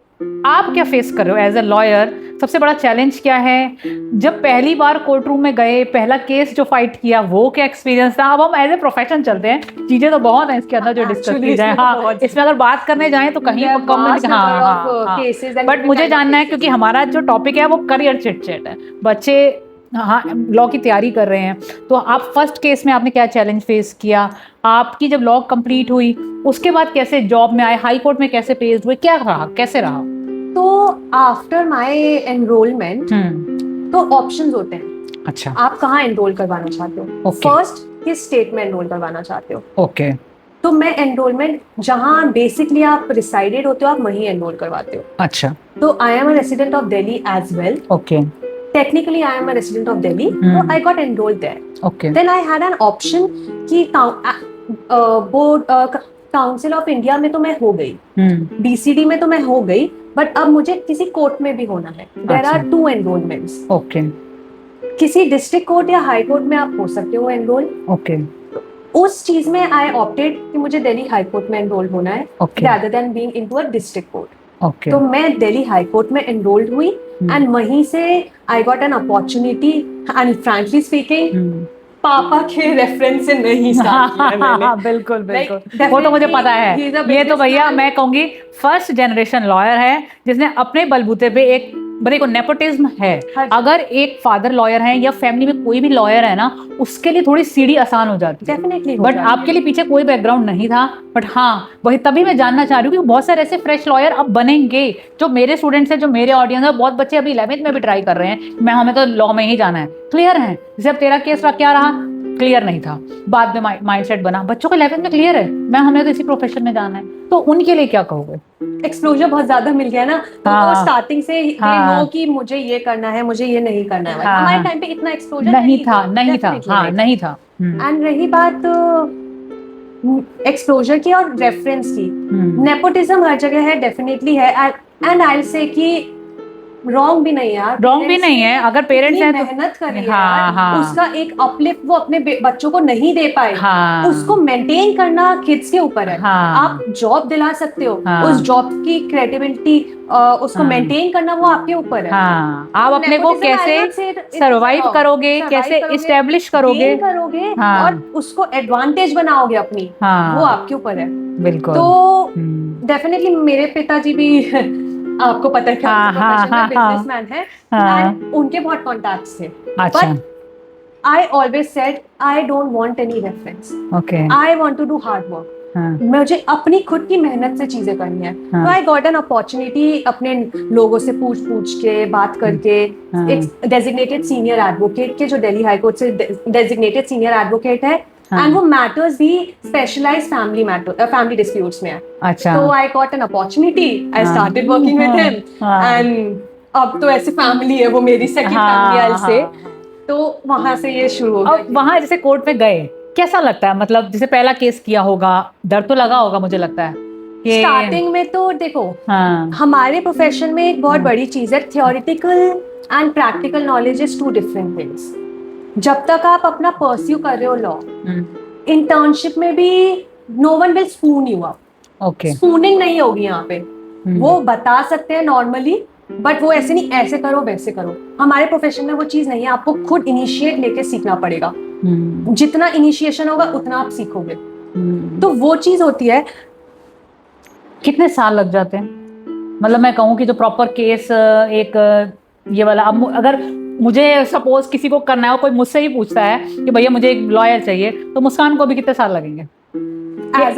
आप क्या फेस कर रहे हो एज अ लॉयर, सबसे बड़ा चैलेंज क्या है, जब पहली बार कोर्ट रूम में गए, पहला केस जो फाइट किया, वो क्या एक्सपीरियंस था। अब हम एज ए प्रोफेशन चलते हैं, चीजें तो बहुत हैं इसके अंदर जो डिस्कस Actually, की जाए, इसमें तो हाँ बहुत इसमें अगर बात करने जाएं तो कहीं There are come vast number हाँ of, हाँ हाँ, cases and बट मुझे kind of जानना है cases. क्योंकि हमारा जो टॉपिक है वो करियर चिट है, बच्चे हाँ लॉ की तैयारी कर रहे हैं, तो आप फर्स्ट केस में आपने क्या चैलेंज फेस किया, आपकी जब लॉ कंप्लीट हुई उसके बाद कैसे जॉब में आए, हाई कोर्ट में कैसे पेश हुए, क्या रहा, कैसे रहा? तो आफ्टर माय एनरोलमेंट तो ऑप्शंस होते हैं। अच्छा, आप कहाँ एनरोल करवाना चाहते हो, Okay. फर्स्ट किस स्टेट में एनरोल करवाना चाहते हो। ओके, तो मैं एनरोलमेंट जहाँ बेसिकली आप रिसाइडेड होते हो आप वहीं एनरोल करवाते हो। अच्छा, तो I am a resident of Delhi as well, okay, technically I am a resident of Delhi, तो I got enrolled there. Okay, then I had an option कि बोर्ड काउंसिल ऑफ इंडिया में तो मैं हो गई, बीसीडी में तो मैं हो गई, बट अब मुझे किसी कोर्ट में भी होना है। देयर अच्छा। आर 2 एनरोलमेंट्स, ओके, किसी डिस्ट्रिक्ट कोर्ट या हाई कोर्ट में आप हो सकते हो एनरोल। ओके, उस चीज में आई ऑप्टेड कि मुझे दिल्ली हाई कोर्ट में एनरोल होना है Okay. rather than being into a district court. Okay, तो मैं दिल्ली हाई कोर्ट में एनरोल्ड हुई एंड वहीं से I got an opportunity and frankly speaking पापा के रेफरेंस से नहीं स्टार्ट किया है मैंने। बिल्कुल बिल्कुल, Like, वो तो मुझे पता है, he is a ये तो भैया businessman. मैं कहूंगी फर्स्ट जनरेशन लॉयर है जिसने अपने बलबूते पे एक बड़े को नेपोटिज्म है। हाँ जी। अगर एक फादर लॉयर है या फैमिली में कोई भी लॉयर है ना, उसके लिए थोड़ी सीढ़ी आसान हो जाती है, डेफिनेटली। बट आपके लिए पीछे कोई बैकग्राउंड नहीं था। बट हाँ वही तभी मैं जानना चाह रही हूँ कि बहुत सारे ऐसे फ्रेश लॉयर अब बनेंगे, जो मेरे स्टूडेंट्स हैं, जो मेरे ऑडियंस है, बहुत बच्चे अभी 11th में भी ट्राई कर रहे हैं, मैं हमें तो लॉ में ही जाना है, क्लियर है। जैसे अब तेरा केस क्या रहा, क्लियर नहीं था, बाद में माइंडसेट बना, बच्चों को 11th में क्लियर है, मैं हमें तो इसी प्रोफेशन में जाना है, तो उनके लिए क्या कहोगे? एक्सपोजर बहुत ज्यादा मिल गया ना, तो हाँ। वो स्टार्टिंग से हाँ। नो कि मुझे ये करना है, मुझे ये नहीं करना है। हाँ। हमारे टाइम पे इतना एक्सपोजर नहीं था, नहीं था, definitely हाँ नहीं था। एंड रही बात एक्सपोजर की और रेफरेंस की, नेपोटिज्म हर जगह है, डेफिनेटली है, एंड आई विल से कि रॉन्ग भी नहीं है यार, रॉन्ग भी नहीं है, अगर पेरेंट्स हैं तो मेहनत करी है हाँ, यार, हाँ। उसका एक अपलिफ्ट वो अपने बच्चों को नहीं दे पाए, हाँ। उसको मेंटेन करना किड्स के ऊपर है। हाँ। आप जॉब दिला सकते हो, हाँ। उस जॉब की क्रेडिबिलिटी उसको हाँ। मेंटेन करना वो आपके ऊपर है। हाँ, आप अपने को Nepotism, I would कैसे say it's सरवाइव wrong. करोगे, Survive कैसे करोगे, इस्टेब्लिश करोगे, gain करोगे, हाँ। और उसको एडवांटेज बनाओगे अपनी, हाँ। वो आपके ऊपर है। बिल्कुल। तो डेफिनेटली मेरे पिताजी भी आपको पता है हाँ, हाँ, हाँ, बिजनेसमैन है, हाँ। एंड उनके बहुत कॉन्टैक्ट्स थे। अच्छा, I always said I don't want any reference. Okay, I want to do hard work. हाँ, मुझे अपनी खुद की मेहनत से चीजें करनी है। हाँ। तो आई गॉट एन अपॉर्चुनिटी अपने लोगों से पूछ के बात करके, हाँ। एक डेजिग्नेटेड सीनियर एडवोकेट के, जो दिल्ली हाई कोर्ट से डेजिग्नेटेड सीनियर एडवोकेट है, हाँ। एंड वो मैटर्स भी स्पेशलाइज्ड फैमिली डिस्प्यूट्स में है। अच्छा, तो आई गॉट एन अपॉर्चुनिटी, आई हाँ। स्टार्टेड वर्किंग विद हिम, हाँ। एंड अब तो ऐसे फैमिली है, वो मेरी सेकंड हाँ, फैमिली आई से। हाँ। तो वहां से ये शुरू हो अब गया। वहां जैसे कोर्ट में गए, कैसा लगता है? मतलब जैसे पहला केस किया होगा, डर तो लगा होगा मुझे लगता है कि स्टार्टिंग में तो देखो, हाँ, हमारे प्रोफेशन में एक बहुत बड़ी चीज है, theoretical and practical knowledge is 2 different things. जब तक आप अपना परस्यू कर रहे हो लॉ, इंटर्नशिप में भी no one will spoon you up, okay, spooning नहीं होगी यहाँ पे। वो बता सकते हैं नॉर्मली, बट वो ऐसे नहीं, ऐसे करो वैसे करो। हमारे प्रोफेशन में वो चीज नहीं है, आपको खुद इनिशिएट लेके सीखना पड़ेगा। जितना इनिशिएशन होगा उतना आप सीखोगे, तो वो चीज होती है। कितने साल लग जाते हैं? मतलब मैं कहूँ कि जो प्रॉपर केस एक ये वाला, अब अगर मुझे सपोज किसी को करना है, कोई मुझसे ही पूछता है कि भैया मुझे एक लॉयर चाहिए, तो मुस्कान को भी कितने साल लगेंगे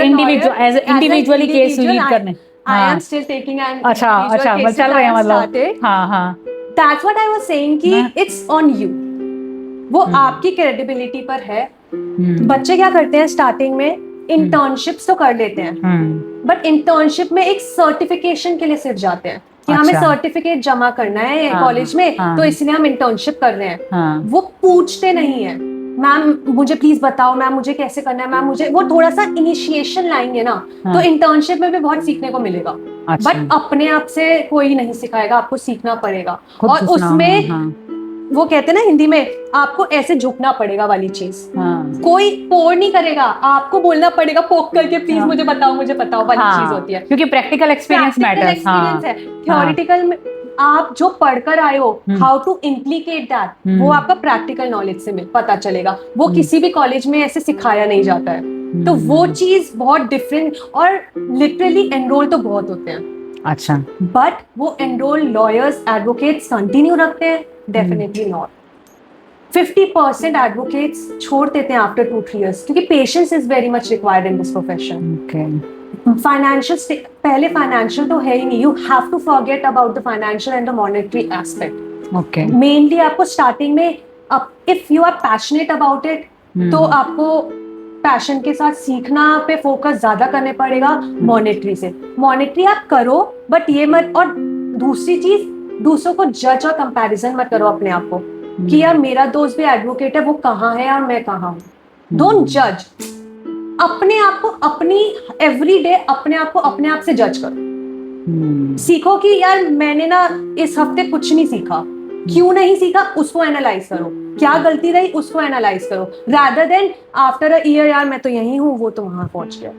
इंडिविजुअली केस लीड करने? I am still taking an अच्छा, मतलब चल रहे हैं, मतलब हाँ, हाँ। That's what I was saying कि it's on you, वो आपकी क्रेडिबिलिटी पर है। बच्चे क्या करते हैं स्टार्टिंग में, इंटर्नशिप्स तो कर लेते हैं, बट इंटर्नशिप में एक सर्टिफिकेशन के लिए सिर्फ जाते हैं कि हमें सर्टिफिकेट जमा करना है कॉलेज में, तो इसलिए हम इंटर्नशिप कर रहे हैं। वो पूछते नहीं है मैम मुझे प्लीज बताओ, मैम मुझे कैसे करना है, मैम मुझे, वो थोड़ा सा इनिशिएशन लाएंगे ना, तो इंटर्नशिप में भी बहुत सीखने को मिलेगा। अच्छा। बट अपने आप से कोई नहीं सिखाएगा, आपको सीखना पड़ेगा। खुद और पूछना, उसमें हाँ, वो कहते हैं ना हिंदी में, आपको ऐसे झुकना पड़ेगा वाली चीज। हाँ, कोई पोर नहीं करेगा, आपको बोलना पड़ेगा पोक करके, प्लीज हाँ, मुझे बताओ वाली हाँ, चीज होती है। क्योंकि प्रैक्टिकल एक्सपीरियंस प्रैक्टिकल मैटर्स। हाँ, एक्सपीरियंस है, थ्योरेटिकल में आप जो पढ़कर आए हो, हाउ टू इम्प्लीकेट दैट, वो आपका प्रैक्टिकल नॉलेज से पता चलेगा। वो किसी भी कॉलेज में ऐसे सिखाया नहीं जाता है। तो वो चीज बहुत डिफरेंट, और लिटरली एनरोल तो बहुत होते हैं। अच्छा। बट वो एनरोल लॉयर्स एडवोकेट्स कंटिन्यू रखते हैं? Definitely not. 50% एडवोकेट्स छोड़ देते हैं आफ्टर 2-3 years, क्योंकि patience is very much required in this profession. Okay. Financial, पहले फाइनेंशियल तो है ही नहीं, you have to forget about the financial and the monetary aspect. Okay. Mainly आपको स्टार्टिंग में, if you are passionate about it, तो आपको passion के साथ सीखना पे फोकस ज्यादा करने पड़ेगा मॉनेटरी से। मॉनेटरी आप करो, बट ये मत, और दूसरी चीज, दूसरों को जज और कंपैरिजन मत करो अपने आप को कि यार मेरा दोस्त भी एडवोकेट है, वो कहाँ है और मैं कहाँ हूँ। डोंट जज अपने आप को, अपनी एवरी डे अपने आप को अपने आप से जज करो। सीखो कि यार मैंने ना इस हफ्ते कुछ नहीं सीखा, क्यों नहीं सीखा उसको एनालाइज करो, क्या गलती रही उसको एनालाइज करो, rather than after a year यार मैं तो यहीं हूँ, वो तो वहां पहुंच गया।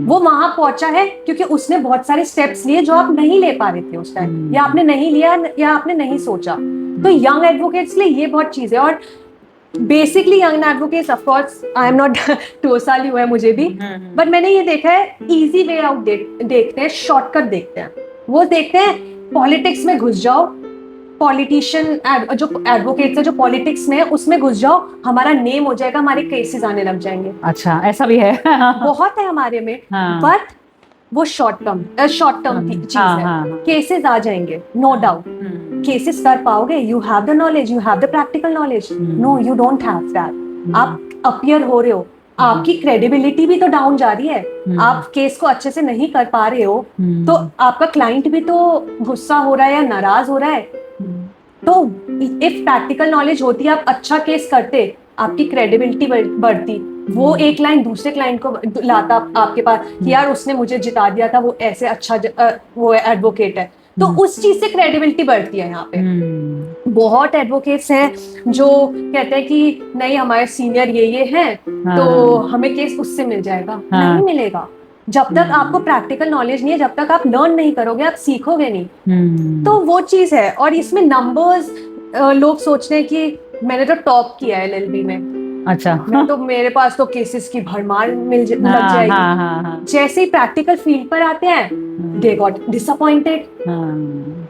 वो वहां पहुंचा है क्योंकि उसने बहुत सारे स्टेप्स लिए जो आप नहीं ले पा रहे थे उस टाइम, या आपने नहीं लिया, या आपने नहीं सोचा। तो यंग एडवोकेट्स लिए ये बहुत चीज है। और basically young advocates, of course I am not 2 साल ही हुआ है मुझे भी, बट मैंने ये देखा है इजी वे आउट देखते हैं, शॉर्टकट देखते हैं। वो देखते हैं पॉलिटिक्स में घुस जाओ, पॉलिटिशियन जो एडवोकेट्स है जो पॉलिटिक्स में है उसमें घुस जाओ, हमारा नेम हो जाएगा, हमारे केसेस आने लग जाएंगे। अच्छा, ऐसा भी है। बहुत है हमारे में। बट वो शॉर्ट टर्म चीज है। केसेस आ जाएंगे, नो डाउट। केसेस कर पाओगे, you have the knowledge, you have the practical knowledge. No, you don't have that. आप अपीयर हो रहे हो, आपकी क्रेडिबिलिटी भी तो डाउन जा रही है, आप केस को अच्छे से नहीं कर पा रहे हो, तो आपका क्लाइंट भी तो गुस्सा हो रहा है या नाराज हो रहा है। तो इफ प्रैक्टिकल नॉलेज होती, आप अच्छा केस करते, आपकी क्रेडिबिलिटी बढ़ती, वो एक लाइन दूसरे क्लाइंट को लाता आपके पास कि यार उसने मुझे जिता दिया था, वो ऐसे अच्छा वो एडवोकेट है, तो उस चीज से क्रेडिबिलिटी बढ़ती है। यहाँ पे बहुत एडवोकेट्स हैं जो कहते हैं कि नहीं हमारे सीनियर ये हैं, तो हमें केस उससे मिल जाएगा। नहीं मिलेगा। जब तक आपको प्रैक्टिकल नॉलेज नहीं है, जब तक आप लर्न नहीं करोगे, आप सीखोगे नहीं। तो वो चीज है। और इसमें नंबर्स, लोग सोचते हैं कि मैंने तो टॉप किया है एलएलबी में, अच्छा मैं तो, मेरे पास तो केसेस की भरमार लग जाएगी। जैसे ही प्रैक्टिकल फील्ड पर आते हैं, दे गॉट डिसअपॉइंटेड।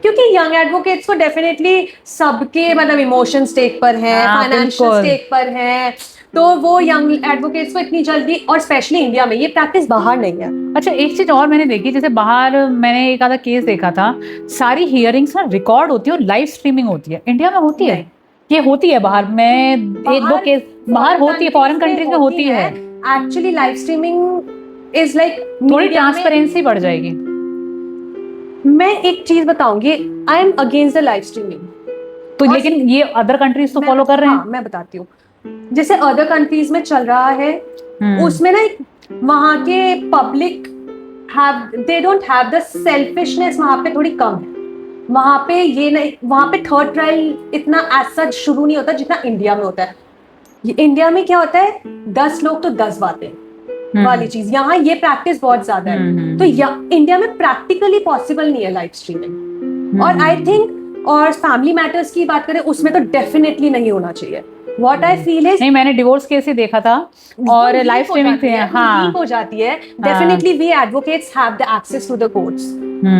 क्योंकि यंग एडवोकेट्स को डेफिनेटली सबके मतलब इमोशन स्टेक पर है, फाइनेंशियल स्टेक पर है, तो वो यंग एडवोकेट्स को इतनी जल्दी, और स्पेशली इंडिया में ये प्रैक्टिस बाहर नहीं है। अच्छा, एक चीज और मैंने देखी, जैसे बाहर मैंने एक आधा केस देखा था, सारी हियरिंग्स ना रिकॉर्ड होती है और लाइव स्ट्रीमिंग होती है। इंडिया में होती है? ये होती है बाहर में, एक दो केस बाहर होती है, फॉरेन कंट्रीज में होती है। Actually live streaming is like, थोड़ी ट्रांसपेरेंसी बढ़ जाएगी। मैं एक चीज बताऊंगी, आई am against the live streaming. तो लेकिन ये अदर कंट्रीज तो फॉलो कर रहे हैं। मैं बताती हूँ, जैसे अदर कंट्रीज में चल रहा है, उसमें ना वहां के public they don't have the selfishness, वहां पे थोड़ी कम है। वहां पे ये नहीं, वहां पे थर्ड ट्रायल इतना एज सच शुरू नहीं होता जितना इंडिया में होता है। इंडिया में क्या होता है, 10 लोग तो 10 बातें वाली चीज, यहाँ ये प्रैक्टिस बहुत ज्यादा है। तो इंडिया में प्रैक्टिकली पॉसिबल नहीं है लाइव स्ट्रीमिंग। और आई थिंक, और फैमिली मैटर्स की बात करें, उसमें तो डेफिनेटली नहीं होना चाहिए। What I feel is, नहीं, मैंने डिवोर्स केस ही देखा था और लाइव स्ट्रीमिंग थे। हाँ, हो जाती है। Definitely we advocates have the access to the courts,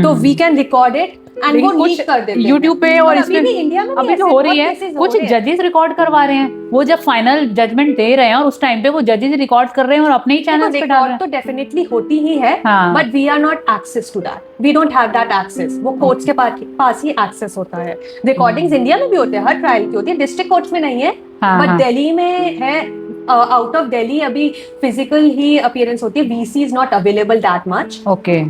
तो we can record it and वो लीक कर देते हैं YouTube पे। और इसमें इंडिया में अभी तो हो रही है, कुछ जजेस रिकॉर्ड करवा रहे हैं, वो जब फाइनल जजमेंट दे रहे हैं और उस टाइम पे वो जजेस रिकॉर्ड कर रहे हैं और अपने ही चैनल पे डाल रहे हैं। तो डेफिनेटली होती ही है, but we are not access to that, we don't have that access. वो कोर्ट्स के पास ही एक्सेस होता है। रिकॉर्डिंग्स इंडिया में भी होते हैं, हर ट्रायल की होती है, डिस्ट्रिक्ट कोर्ट्स में नहीं है, बट दिल्ली में है। आउट ऑफ दिल्ली अभी फिजिकल ही अपीयरेंस होती है, VC is not available that much. Okay,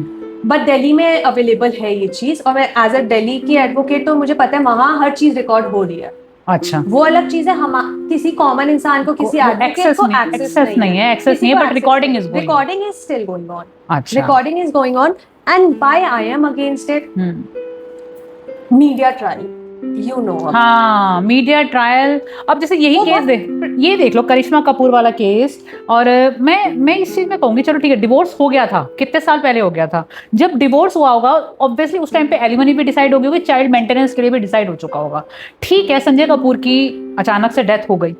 but Delhi में अवेलेबल है ये चीज। और मैं एज अ दिल्ली की एडवोकेट, तो मुझे पता है वहां हर चीज रिकॉर्ड हो रही है। अच्छा, वो अलग चीज है। हम किसी कॉमन इंसान को, किसी एडवोकेट को एक्सेस नहीं है, एक्सेस नहीं है, but recording is going, recording is still going on, अच्छा, recording is going on. And why I am against it, media trial, you know. हाँ, मीडिया ट्रायल। अब जैसे यही केस ये देख लो, करिश्मा कपूर वाला केस। और मैं इस चीज में कहूंगी, चलो ठीक है, डिवोर्स हो गया था, कितने साल पहले हो गया था। जब डिवोर्स हुआ होगा, ऑब्वियसली उस टाइम पे एलिमनी भी डिसाइड हो गई होगी, चाइल्ड मेंटेनेंस के लिए भी डिसाइड हो चुका होगा। ठीक है, संजय कपूर की अचानक से डेथ हो गई,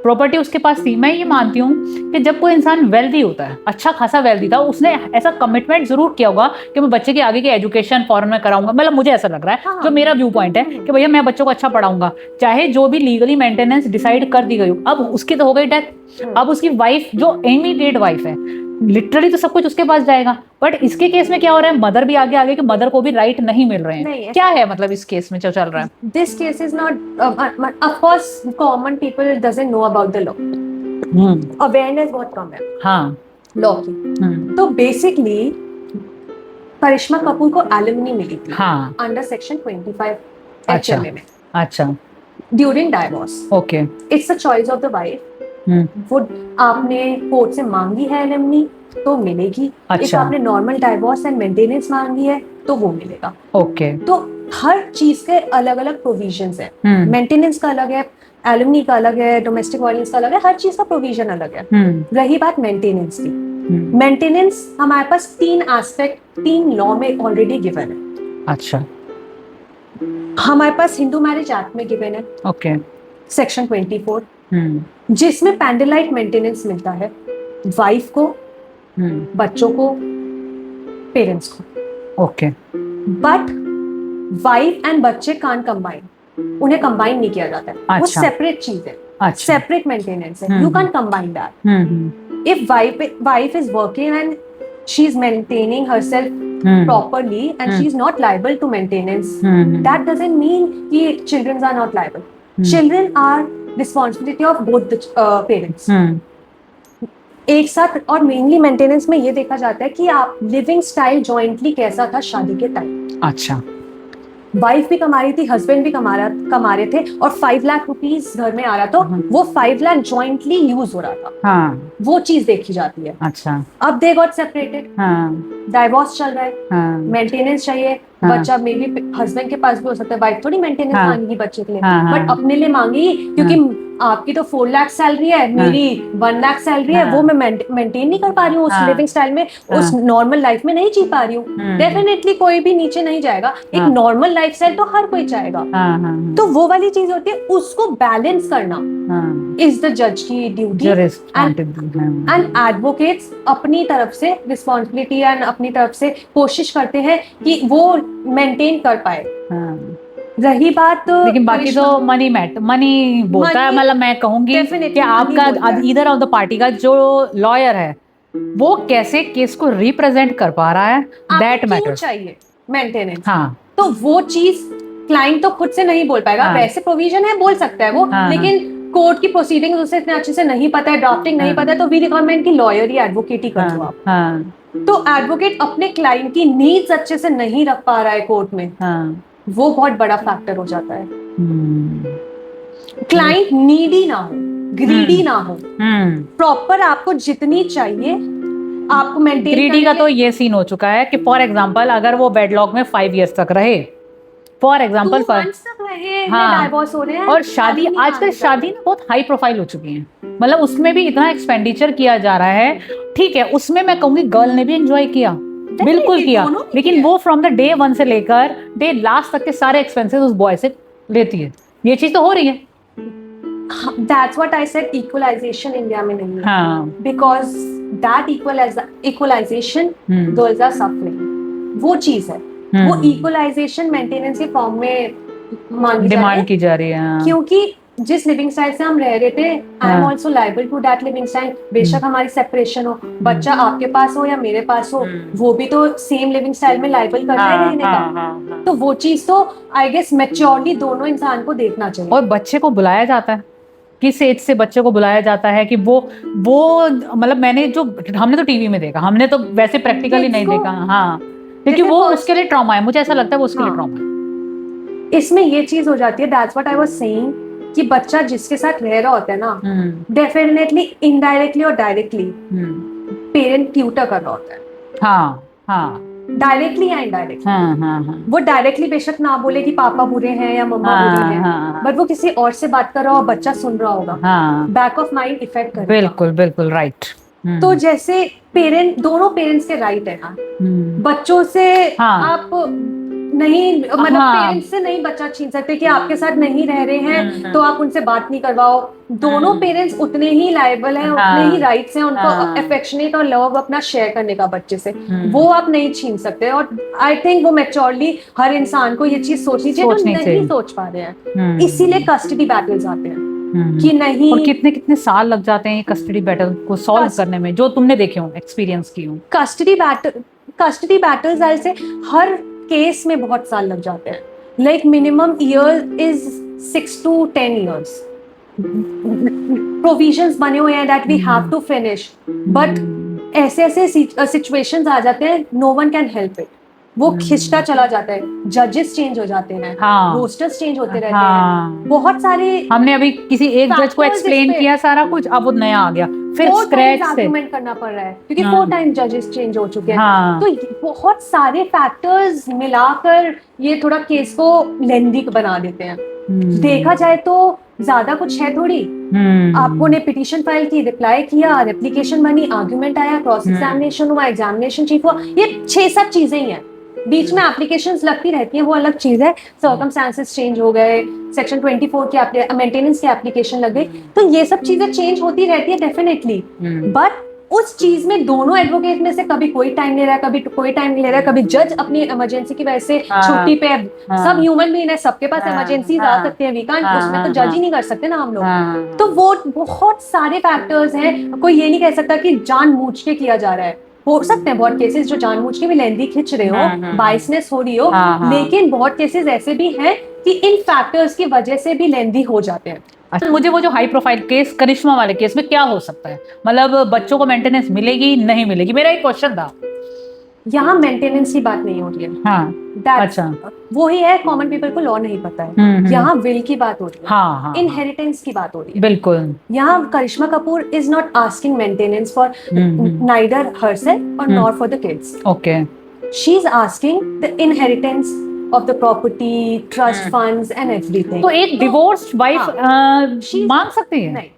प्रॉपर्टी उसके पास थी। मैं ये मानती हूँ कि जब कोई इंसान वेल्दी होता है, अच्छा खासा वेल्दी था, उसने ऐसा कमिटमेंट जरूर किया होगा कि मैं बच्चे के आगे की एजुकेशन फॉरेन में कराऊंगा। मतलब मुझे ऐसा लग रहा है, हाँ, जो मेरा व्यू पॉइंट है कि भैया मैं बच्चों को अच्छा पढ़ाऊंगा, चाहे जो भी लीगली मेंटेनेंस डिसाइड कर दी गई हो। अब उसकी तो हो गई डेथ, अब उसकी वाइफ, जो इमीडिएट वाइफ है, लिटरली तो सब कुछ उसके पास जाएगा। बट इसके केस में क्या हो रहा है, मदर भी आगे आगे कि मदर को भी राइट नहीं मिल रहे हैं। क्या है मतलब इस केस में जो चल रहा है? This case is not, of course common people doesn't know about the law, awareness बहुत कम है हाँ, लॉ की। तो बेसिकली करिश्मा कपूर को एलिमनी मिली थी, हाँ, अंडर सेक्शन 25 अच्छा, HMA में, अच्छा, during divorce. Okay, it's a choice of the wife. वो आपने कोर्ट से मांगी है एलिमनी तो मिलेगी, अच्छा, इफ आपने नॉर्मल डाइवोर्स एंड मेंटेनेंस मांगी है तो वो मिलेगा। ओके, तो हर चीज के अलग अलग प्रोविजंस है। मेंटेनेंस का अलग है, एलिमनी का अलग है, डोमेस्टिक वायलेंस का अलग है, हर चीज का प्रोविजन अलग है। रही बात मेंटेनेंस की, मेंटेनेंस हमारे पास 3 एस्पेक्ट 3 लॉ में ऑलरेडी गिवन है। अच्छा, हमारे पास हिंदू मैरिज एक्ट में गिवन है, ओके, सेक्शन 24, जिसमें पैंडलाइट मेंटेनेंस मिलता है वाइफ को, बच्चों को, पेरेंट्स को। ओके, बट वाइफ एंड बच्चे कांट कंबाइन, उन्हें कंबाइन नहीं किया जाता है। अच्छा, वो सेपरेट चीज है, अच्छा, सेपरेट मेंटेनेंस है, you can combine that. If wife is working and she is maintaining herself properly and she is not liable to maintenance, that doesn't mean कि children are not liable. Children are responsibility of both the parents. एक साथ। और mainly maintenance में ये देखा जाता है कि आप लिविंग स्टाइल जॉइंटली कैसा था शादी के टाइम। अच्छा, वाइफ भी कमा रही थी, हस्बैंड भी कमा रहे थे, और 5 लाख रुपीस घर में आ रहा था, वो 5 लाख जॉइंटली यूज हो रहा था। हाँ, वो चीज देखी जाती है। अच्छा, अब दे गॉट सेपरेटेड, डाइवोर्स चल रहा है, मेंटेनेंस चाहिए, बच्चा मे बी हस्बैंड के पास भी हो सकता है, वाइफ थोड़ी मेंटेनेंस मांगेगी बच्चे के लिए, बट अपने लिए मांगी, क्योंकि आपकी तो 4 लाख सैलरी है, मेरी 1 लाख सैलरी है, वो मैं मेंटेन नहीं कर पा रही हूँ उस लिविंग स्टाइल में, उस नॉर्मल लाइफ में नहीं जी पा रही हूँ। डेफिनेटली कोई भी नीचे नहीं जाएगा, एक नॉर्मल लाइफस्टाइल तो हर कोई चाहेगा। तो वो वाली चीज होती है, उसको बैलेंस करना इज द जज की ड्यूटी। एंड एडवोकेट्स अपनी तरफ से रिस्पॉन्सिबिलिटी एंड अपनी तरफ से कोशिश करते हैं कि वो मेंटेन कर पाए। रही बात, लेकिन बाकी तो मनी बोलता है। मतलब मैं कहूंगी कि आपका इधर ऑफ द पार्टी का जो लॉयर है वो कैसे केस को रिप्रेजेंट कर पा रहा है, दैट मैटर्स। चाहिए मेंटेनेंस, हाँ, तो वो चीज क्लाइंट तो खुद से नहीं बोल पाएगा। वैसे प्रोविजन है, बोल सकता है वो, लेकिन कोर्ट की प्रोसीडिंग्स उसे इतने अच्छे से नहीं पता है, ड्राफ्टिंग नहीं पता है, तो वी रिकमेंड कि लॉयर ही एडवोकेट ही कर दो आप। तो एडवोकेट अपने क्लाइंट की नीड्स अच्छे से नहीं रख पा रहा है कोर्ट में, वो बहुत बड़ा फैक्टर हो जाता है। क्लाइंट नीडी ना हो, ग्रीडी ना हो, प्रॉपर आपको जितनी चाहिए आपको मेंटेन। ग्रीडी का तो ये सीन हो चुका है कि फॉर एग्जांपल अगर वो बेडलॉक में 5 इयर्स तक रहे, फॉर एग्जांपल, डाइवोर्स हो रहे हैं, और शादी आजकल शादी ना बहुत हाई प्रोफाइल हो चुकी है, मतलब उसमें भी इतना एक्सपेंडिचर किया जा रहा है। ठीक है, उसमें मैं कहूंगी गर्ल ने भी एंजॉय किया, बिल्कुल किया, लेकिन वो फ्रॉम द डे 1 से लेकर डे लास्ट तक के सारे एक्सपेंसेस उस बॉय से लेती है। ये चीज तो हो रही है। That's what I said, equalization India में नहीं है, because that equalization girls are suffering, वो चीज है, वो equalization मेंटेनेंस के फॉर्म में डिमांड की जा रही है, क्योंकि जिस लिविंग स्टाइल से हम रह रहे थे, I am also liable to that living style. बेशक हमारी सेपरेशन हो, बच्चा आपके पास हो या मेरे पास हो, वो भी तो सेम लिविंग स्टाइल में लाइबल करता है रहने का। तो वो चीज तो आई गेस मैच्योरली दोनों इंसान को देखना चाहिए। और बच्चे को बुलाया जाता है, किस एज से बच्चे को बुलाया जाता है कि वो मतलब हमने तो टीवी में देखा, हमने तो वैसे प्रैक्टिकली नहीं देखा। हाँ, क्योंकि वो उसके लिए ट्रॉमा है, मुझे ऐसा लगता है वो उसके लिए ट्रॉमा है। इसमें ये चीज हो जाती है, that's what I was saying, कि बच्चा जिसके साथ रह रहा होता है ना, डेफिनेटली इनडायरेक्टली और डायरेक्टली पेरेंट ट्यूटर कर रहा होता है। हाँ हाँ डायरेक्टली या इनडायरेक्टली। हाँ। वो डायरेक्टली बेशक ना बोले कि पापा बुरे हैं या मम्मा बुरी है, बट वो किसी और से बात कर रहा हो, बच्चा सुन रहा होगा, बैक ऑफ माइंड इफेक्ट करेगा। बिल्कुल बिल्कुल राइट। तो जैसे दोनों पेरेंट्स के राइट है ना, बच्चों से आप नहीं, मतलब पेरेंट्स से नहीं बच्चा छीन सकते कि आपके साथ नहीं रह रहे हैं तो आप उनसे बात नहीं करवाओ। दोनों पेरेंट्स उतने ही लायबल हैं, उतने ही राइट्स हैं उनको अफेक्शनेट और लव अपना शेयर करने का बच्चे से, वो आप नहीं छीन सकते। और आई थिंक वो मैच्योरली हर इंसान को ये चीज सोचनी चाहिए, तो नहीं सोच पा रहे हैं, इसीलिए कस्टडी बैटल्स आते हैं कि नहीं। और कितने कितने साल लग जाते हैं कस्टडी बैटल को सॉल्व करने में, जो तुमने देखे हो, एक्सपीरियंस की हो। कस्टडी बैटल्स ऐसे हर केस में बहुत साल लग जाते हैं, like minimum year is 6 to 10 years। Provisions बने हुए हैं that we have to finish, but ऐसे ऐसे सिचुएशंस आ जाते हैं, no one can help it, वो खिंचता चला जाता है, जजेस चेंज हो जाते हैं, रोस्टर्स चेंज होते रहते हैं, बहुत सारे। हमने अभी किसी एक जज को एक्सप्लेन किया सारा कुछ, अब वो नया आ गया, फिर स्क्रैच से आर्गुमेंट करना पड़ रहा है क्योंकि 4 टाइम जजेस चेंज हो चुके हैं। तो बहुत सारे फैक्टर्स मिलाकर ये थोड़ा केस को लेंदी बना देते हैं। देखा जाए तो ज्यादा कुछ है थोड़ी, आपको ने पिटीशन फाइल की, रिप्लाई किया, रेप्लिकेशन बनी, आर्गुमेंट आया, क्रॉस एग्जामिनेशन हुआ, एग्जामिनेशन चीफ हुआ, ये 6-7 चीजें ही हैं। बीच में एप्लीकेशंस लगती रहती हैं, वो अलग चीज है, सर्कमस्टेंसेस चेंज हो गए, सेक्शन 24 की मेंटेनेंस की एप्लीकेशन लग गई, तो ये सब चीजें चेंज होती रहती है डेफिनेटली। बट उस चीज में दोनों एडवोकेट में से कभी कोई टाइम ले रहा है, कभी कोई टाइम नहीं ले रहा है, कभी जज अपनी इमरजेंसी की वजह से छुट्टी पे है, सब ह्यूमन बीइंग है, सबके पास इमरजेंसीज आ सकते हैं, वी कांट, उसमें तो जज ही नहीं कर सकते ना हम लोग। तो वो बहुत सारे फैक्टर्स हैं, कोई ये नहीं कह सकता कि जानबूझ के किया जा रहा है। हो सकते हैं बहुत केसेस जो जानबूझ के भी लेंदी खिंच रहे हो, बायसनेस हो रही हो, लेकिन बहुत केसेस ऐसे भी हैं कि इन फैक्टर्स की वजह से भी लेंदी हो जाते हैं। अच्छा, मुझे वो जो हाई प्रोफाइल केस, करिश्मा वाले केस में क्या हो सकता है, मतलब बच्चों को मेंटेनेंस मिलेगी नहीं मिलेगी, मेरा एक क्वेश्चन था। यहाँ मेंटेनेंस की बात नहीं हो रही है। हाँ, अच्छा, वो ही है, कॉमन पीपल को लॉ नहीं पता है। यहाँ विल की बात हो रही है, हाँ, इनहेरिटेंस की बात हो रही है। बिल्कुल। यहाँ Karishma Kapoor is not asking maintenance for neither herself और nor for the kids. Okay, she is asking the inheritance of the property, trust funds and everything. तो एक divorced wife मांग सकती है? नहीं,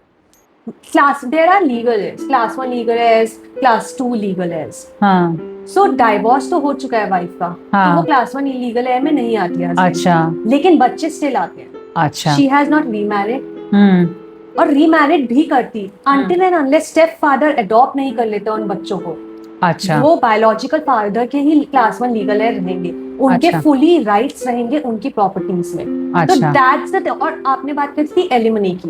there are legal heirs, class 1 legal heirs, class 2 legal heirs. हाँ, so divorce तो हो चुका है वाइफ का, तो वो class 1 illegal heir में नहीं आती है। अच्छा, लेकिन बच्चे स्टिल आते हैं। अच्छा, she has not remarried, और remarried भी करती until and unless step father adopt नहीं कर लेते उन बच्चों को। अच्छा, वो बायोलॉजिकल फादर के ही क्लास 1 लीगल हेयर रहेंगे, उनके फुली राइट्स रहेंगे उनकी प्रॉपर्टीज में। तो दैट्स द। और आपने बात करी थी एलिमनी की,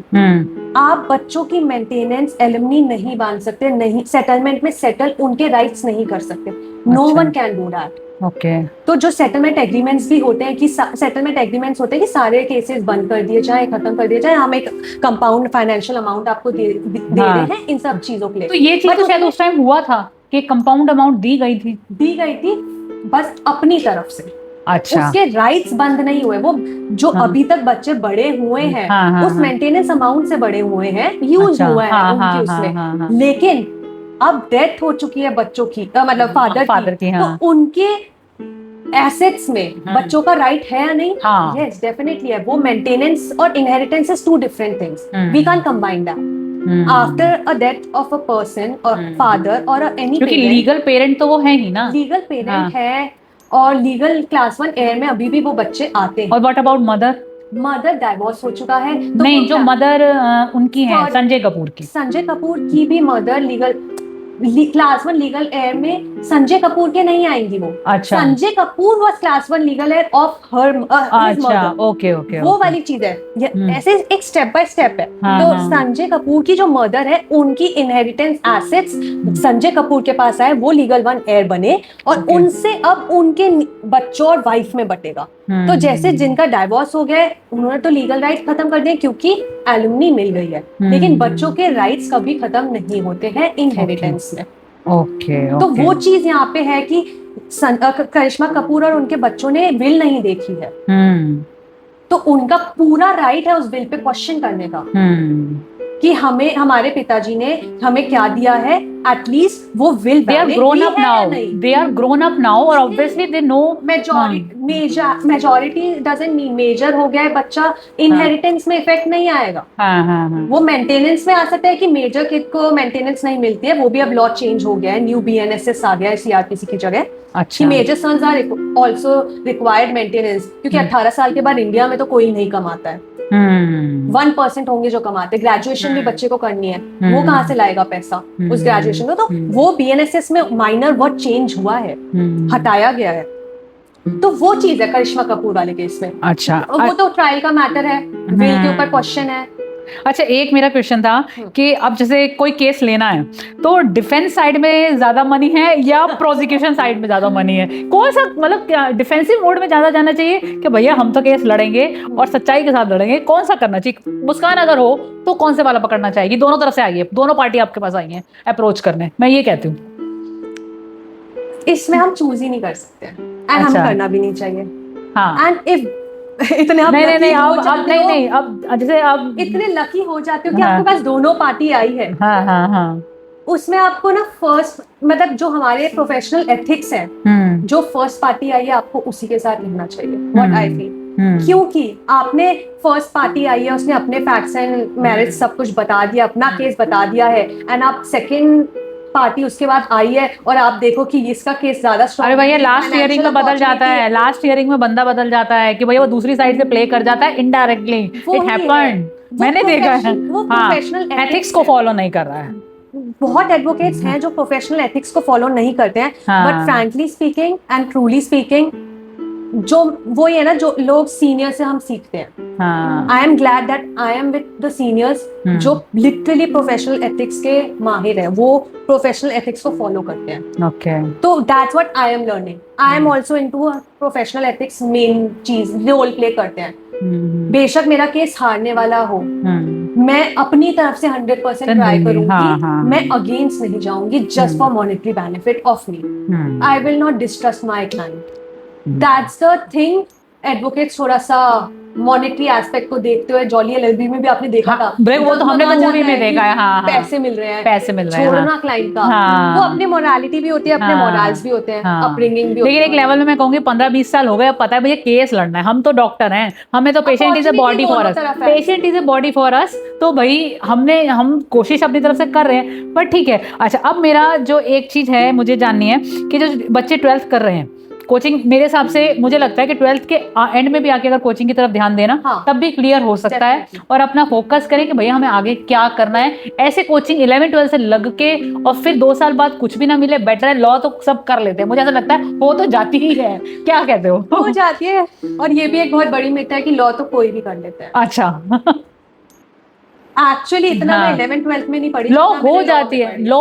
आप बच्चों की मेंटेनेंस एलिमनी नहीं बांध सकते, नहीं सेटलमेंट में सेटल उनके राइट्स नहीं कर सकते, no one can do that. Okay, तो जो सेटलमेंट एग्रीमेंट्स भी होते हैं कि सेटलमेंट एग्रीमेंट्स होते हैं कि सारे केसेस बंद कर दिए जाए, खत्म कर दिए जाए, हम एक कंपाउंड फाइनेंशियल अमाउंट आपको दे रहे हैं इन सब चीजों के लिए। तो ये चीज तो शायद उस टाइम हुआ था कि कंपाउंड अमाउंट दी गई थी बस अपनी तरफ से। अच्छा, उसके राइट्स बंद नहीं हुए, वो जो अभी तक बच्चे बड़े हुए हैं उस मेंटेनेंस अमाउंट से बड़े हुए हैं, यूज हुआ है उनकी उसमें। लेकिन अब डेथ हो चुकी है बच्चों की, मतलब फादर की, तो उनके एसेट्स में बच्चों का राइट है या नहीं? यस, डेफिनेटली है। वो मेंटेनेंस और inheritance is 2 different things, we can't combine that. After a death of a person or father or any, क्योंकि लीगल पेरेंट तो वो है ही ना, लीगल पेरेंट है, और लीगल क्लास 1 हेयर में अभी भी वो बच्चे आते हैं। और what about mother? Mother divorce हो चुका है, तो नहीं, जो मदर उनकी है संजय कपूर की, संजय कपूर की भी mother legal class 1 legal air में संजय कपूर के नहीं आएंगी वो। अच्छा, Sanjay Kapoor was class 1 legal air of her अच्छा, ओके ओके, वो वाली चीज है, ऐसे एक स्टेप बाय स्टेप है। तो संजय कपूर की जो मदर है उनकी इनहेरिटेंस एसेट्स संजय कपूर के पास आए, वो लीगल 1 एयर बने, और उनसे अब उनके बच्चों और वाइफ में बटेगा। तो जैसे जिनका डाइवोर्स हो गया है उन्होंने तो लीगल राइट खत्म कर दिए क्योंकि एलुमनी मिल गई है, लेकिन बच्चों के राइट्स कभी खत्म नहीं होते हैं इनहेरिटेंस में। ओके, तो वो चीज यहाँ पे है कि करिश्मा कपूर और उनके बच्चों ने विल नहीं देखी है, तो उनका पूरा राइट है उस विल पे क्वेश्चन करने का कि हमें हमारे पिताजी ने हमें क्या दिया है, एटलीस्ट वो will they are grown up now और obviously they know majority doesn't mean major हो गया है बच्चा, इनहेरिटेंस में इफेक्ट नहीं आएगा। वो मेंटेनेंस में आ सकता है कि मेजर किड को मेंटेनेंस नहीं मिलती है, वो भी अब लॉ चेंज हो गया है, न्यू BNSS आ गया है CRPC की जगह। अच्छा। कि major sons are also required maintenance, क्योंकि 18 साल के बाद इंडिया में तो कोई नहीं कमाता है, 1% होंगे जो कमाते। ग्रेजुएशन भी बच्चे को करनी है, वो कहाँ से लाएगा पैसा उस ग्रेजुएशन का? तो वो BNSS में माइनर वर्ड चेंज हुआ है, हटाया गया है। तो वो चीज है करिश्मा कपूर वाले केस में। अच्छा, वो तो ट्रायल का मैटर है, विल के ऊपर क्वेश्चन है। अच्छा, एक मेरा क्वेश्चन था कि अब जैसे कोई केस लेना है तो डिफेंस साइड में ज्यादा मनी है या प्रोसिक्यूशन साइड में ज्यादा मनी है? कौन सा, मतलब डिफेंसिव मोड में ज्यादा जाना चाहिए कि भैया हम तो केस लड़ेंगे और सच्चाई के साथ लड़ेंगे, कौन सा करना चाहिए? मुस्कान अगर हो तो कौन से वाला पकड़ना चाहेगी? दोनों तरफ से आई है, दोनों पार्टी आपके पास आई है अप्रोच करने, मैं ये कहती हूँ। इसमें हम चूज ही नहीं कर सकते एंड हम करना भी नहीं चाहिए। हाँ, एंड इफ इतने अब जैसे अब इतने लकी हो जाते हो कि आपके पास दोनों पार्टी आई है। हाँ। उसमें आपको ना फर्स्ट, मतलब जो हमारे प्रोफेशनल एथिक्स है, जो फर्स्ट पार्टी आई है आपको उसी के साथ रहना चाहिए, व्हाट आई फील। क्योंकि आपने फर्स्ट पार्टी आई है, उसने अपने फैक्ट्स एंड मेरिट्स सब कुछ बता दिया, अपना केस बता दिया है, एंड आप सेकंड पार्टी उसके बाद आई है और आप देखो कि इसका केस ज्यादा स्ट्रांग। अरे भैया लास्ट हियरिंग में बदल जाता है, लास्ट हियरिंग में बंदा बदल जाता है कि भैया वो दूसरी साइड से प्ले कर जाता है इनडायरेक्टली। इट हैपेंड, मैंने देखा है। वो प्रोफेशनल एथिक्स को फॉलो नहीं कर रहा है। बहुत एडवोकेट्स हैं जो प्रोफेशनल एथिक्स को फॉलो नहीं करते हैं, but frankly speaking and truly speaking, जो वो ये ना जो लोग सीनियर से हम सीखते हैं। I am glad that I am with the seniors जो लिटरली प्रोफेशनल एथिक्स के माहिर हैं, वो प्रोफेशनल एथिक्स को फॉलो करते हैं। ओके, तो that's what I am learning. I am also into professional ethics, main चीज रोल प्ले करते हैं। बेशक मेरा केस हारने वाला हो, मैं अपनी तरफ से 100% ट्राई करूंगी। मैं अगेंस्ट नहीं जाऊंगी just for monetary benefit of me. I will not distrust my client. That's the thing। Advocates थोड़ा सा मॉनेटरी एस्पेक्ट को देखते हुए, जॉली एलएलबी में भी आपने देखा था, वो तो हमने तो मूवी में देखा है। हाँ, पैसे मिल रहे हैं, पैसे मिल रहे हैं, छोड़ना क्लाइंट का। वो अपनी मोरालिटी भी होती है, अपने मोरल्स भी होते हैं, अपब्रिंगिंग भी। लेकिन एक लेवल में मैं कहूंगी 15-20 साल हो गए, अब पता है भैया केस लड़ना है, हम तो डॉक्टर हैं, हमें तो patient is a body for us, patient is a body for us. तो भाई हम कोशिश अपनी तरफ से कर रहे हैं, पर ठीक है। अच्छा, अब मेरा जो एक चीज है मुझे जाननी है कि जो बच्चे 12th कर रहे हैं, कोचिंग मेरे हिसाब से मुझे लगता है कि 12th के एंड में भी आके अगर कोचिंग की तरफ ध्यान देना, तब भी क्लियर हो सकता है, और अपना फोकस करें कि भैया हमें आगे क्या करना है। ऐसे कोचिंग 11-12 से लग के और फिर 2 साल बाद कुछ भी ना मिले, बेटर है लॉ तो सब कर लेते हैं। मुझे ऐसा लगता है हो तो जाती ही है, क्या कहते हो? जाती है। और ये भी एक बहुत बड़ी मिथ है कि लॉ तो कोई भी कर लेता है। अच्छा, एक्चुअली इतना मैं 11th-12th में नहीं पढ़ी। लॉ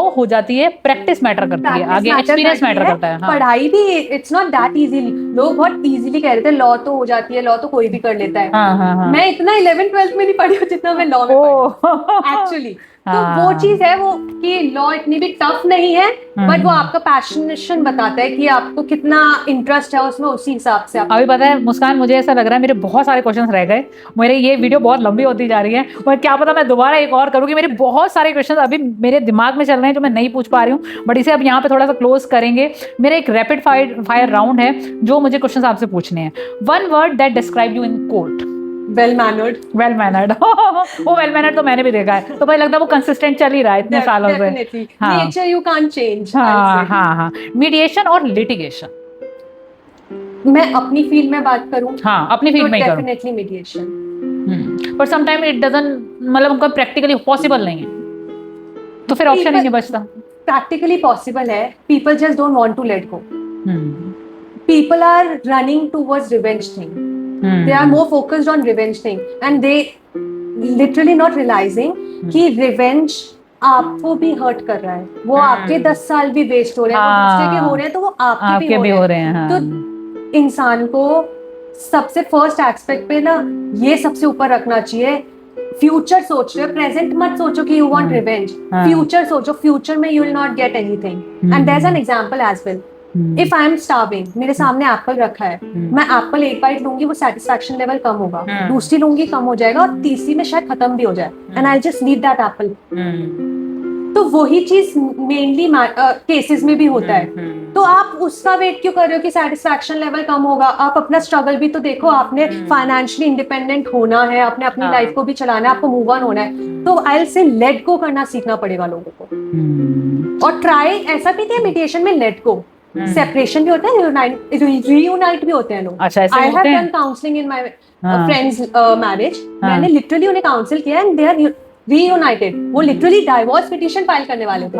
हो जाती है, प्रैक्टिस मैटर करती है, आगे एक्सपीरियंस मैटर करता है। पढ़ाई भी इट्स नॉट दैट इजी। लोग बहुत इजीली कह रहे थे लॉ तो हो जाती है, लॉ तो कोई भी कर लेता है। मैं इतना 11th-12th में नहीं पढ़ी हूँ जितना मैं लॉ में पढ़ी एक्चुअली। तो वो चीज है वो कि लॉ इतनी भी टफ नहीं है, बट वो आपका पैशनेशन बताता है कि आपको कितना इंटरेस्ट है उसमें, उसी हिसाब से आप। अभी पता है मुस्कान, मुझे ऐसा लग रहा है मेरे बहुत सारे क्वेश्चंस रह गए, मेरे ये वीडियो बहुत लंबी होती जा रही है, और क्या पता मैं दोबारा एक और करूँगी। मेरे बहुत सारे क्वेश्चंस अभी मेरे दिमाग में चल रहे हैं जो मैं नहीं पूछ पा रही हूँ, बट इसे अब यहाँ पे थोड़ा सा क्लोज करेंगे। मेरा एक रैपिड फायर राउंड है जो मुझे क्वेश्चंस आपसे पूछने हैं। One word that describe you in court. Well mannered. वो वेल मैनर्ड तो मैंने भी देखा है, तो भाई लगता है वो कंसिस्टेंट चल ही रहा है इतने सालों से। Nature you can't change. हाँ। मीडिएशन और लिटिगेशन? मैं अपनी फील्ड में बात करूं, हाँ अपनी फील्ड में ही करूं। Definitely mediation. पर सम टाइम इट डजंट, मतलब उनका प्रैक्टिकली पॉसिबल नहीं है, तो फिर ऑप्शन ही नहीं बचता। प्रैक्टिकली पॉसिबल है, people just don't want to let go. People are running towards revenge thing. They are more focused on revenge thing, and they literally not realizing कि revenge आपको भी hurt कर रहा है। वो आपके 10 साल भी वेस्ट हो रहे हैं, वो दूसरे के हो रहे हैं, तो वो आपके भी हो रहे हैं। तो इंसान को सबसे फर्स्ट एस्पेक्ट पे ना ये सबसे ऊपर रखना चाहिए। फ्यूचर सोच रहे हो, प्रेजेंट मत सोचो कि यू वांट रिवेंज। फ्यूचर सोचो, फ्यूचर में you will not get anything, and there is an example as well. If I am starving, मेरे सामने एप्पल रखा है, मैं एप्पल एक बाइट लूंगी, वो सेटिस्फैक्शन लेवल कम होगा, दूसरी लूंगी कम हो जाएगा, और तीसरी में शायद खत्म भी हो जाए, and I just need that Apple. तो वही चीज मेनली केसेस में भी होता है। तो आप उसका वेट क्यों कर रहे हो कि सेटिस्फैक्शन लेवल कम होगा? आप अपना स्ट्रगल भी तो देखो, आपने फाइनेंशियली इंडिपेंडेंट होना है, आपने अपनी लाइफ को भी चलाना है, आपको मूव ऑन होना है। तो आई विल से लेट गो करना सीखना पड़ेगा लोगों को। और ट्राई, ऐसा भी नहीं मेडिटेशन में लेट गो, सेपरेशन भी होता है, रीयूनाइट भी होते हैं लोग। I have done counselling in my friends marriage, मैंने लिटरली उन्हें काउंसिल किया एंड दे आर reunited. वो literally divorce petition फाइल करने वाले थे.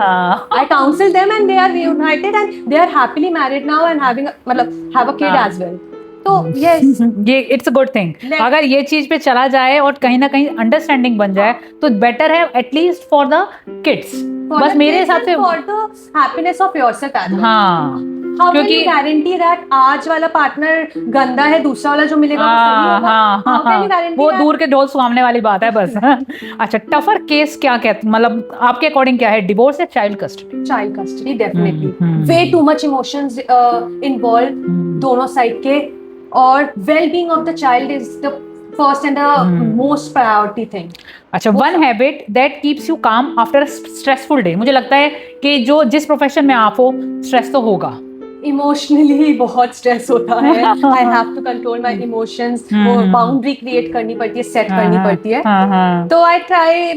I counsel them and they are reunited and they are happily married now and having मतलब have a kid as well. तो yes, ये it's a good thing. अगर ये चीज पे चला जाए और कहीं ना कहीं अंडरस्टैंडिंग बन जाए तो बेटर है, एटलीस्ट फॉर द किड्स। बस मेरे हिसाब से for the happiness of yourself as well. हाँ, How can you guarantee that आज वाला पार्टनर गंदा है, दूसरा वाला जो मिलेगा वो सही होगा? How can you guarantee वो that? दूर के ढोल सुहावने वाली बात है बस। अच्छा, टफर केस क्या कहते, मतलब आपके अकॉर्डिंग क्या है, डिवोर्स या child custody? Child custody definitely. Way too much emotions involve दोनों साइड के, और well being of the child is the first and the most priority thing. अच्छा, one habit that keeps you calm after stressful day. मुझे लगता है कि जो जिस प्रोफेशन में आप हो, स्ट्रेस तो होगा। इमोशनली बहुत स्ट्रेस होता है। I have to control my emotions, वो बाउंड्री क्रिएट करनी पड़ती है, सेट करनी पड़ती है। तो आई ट्राई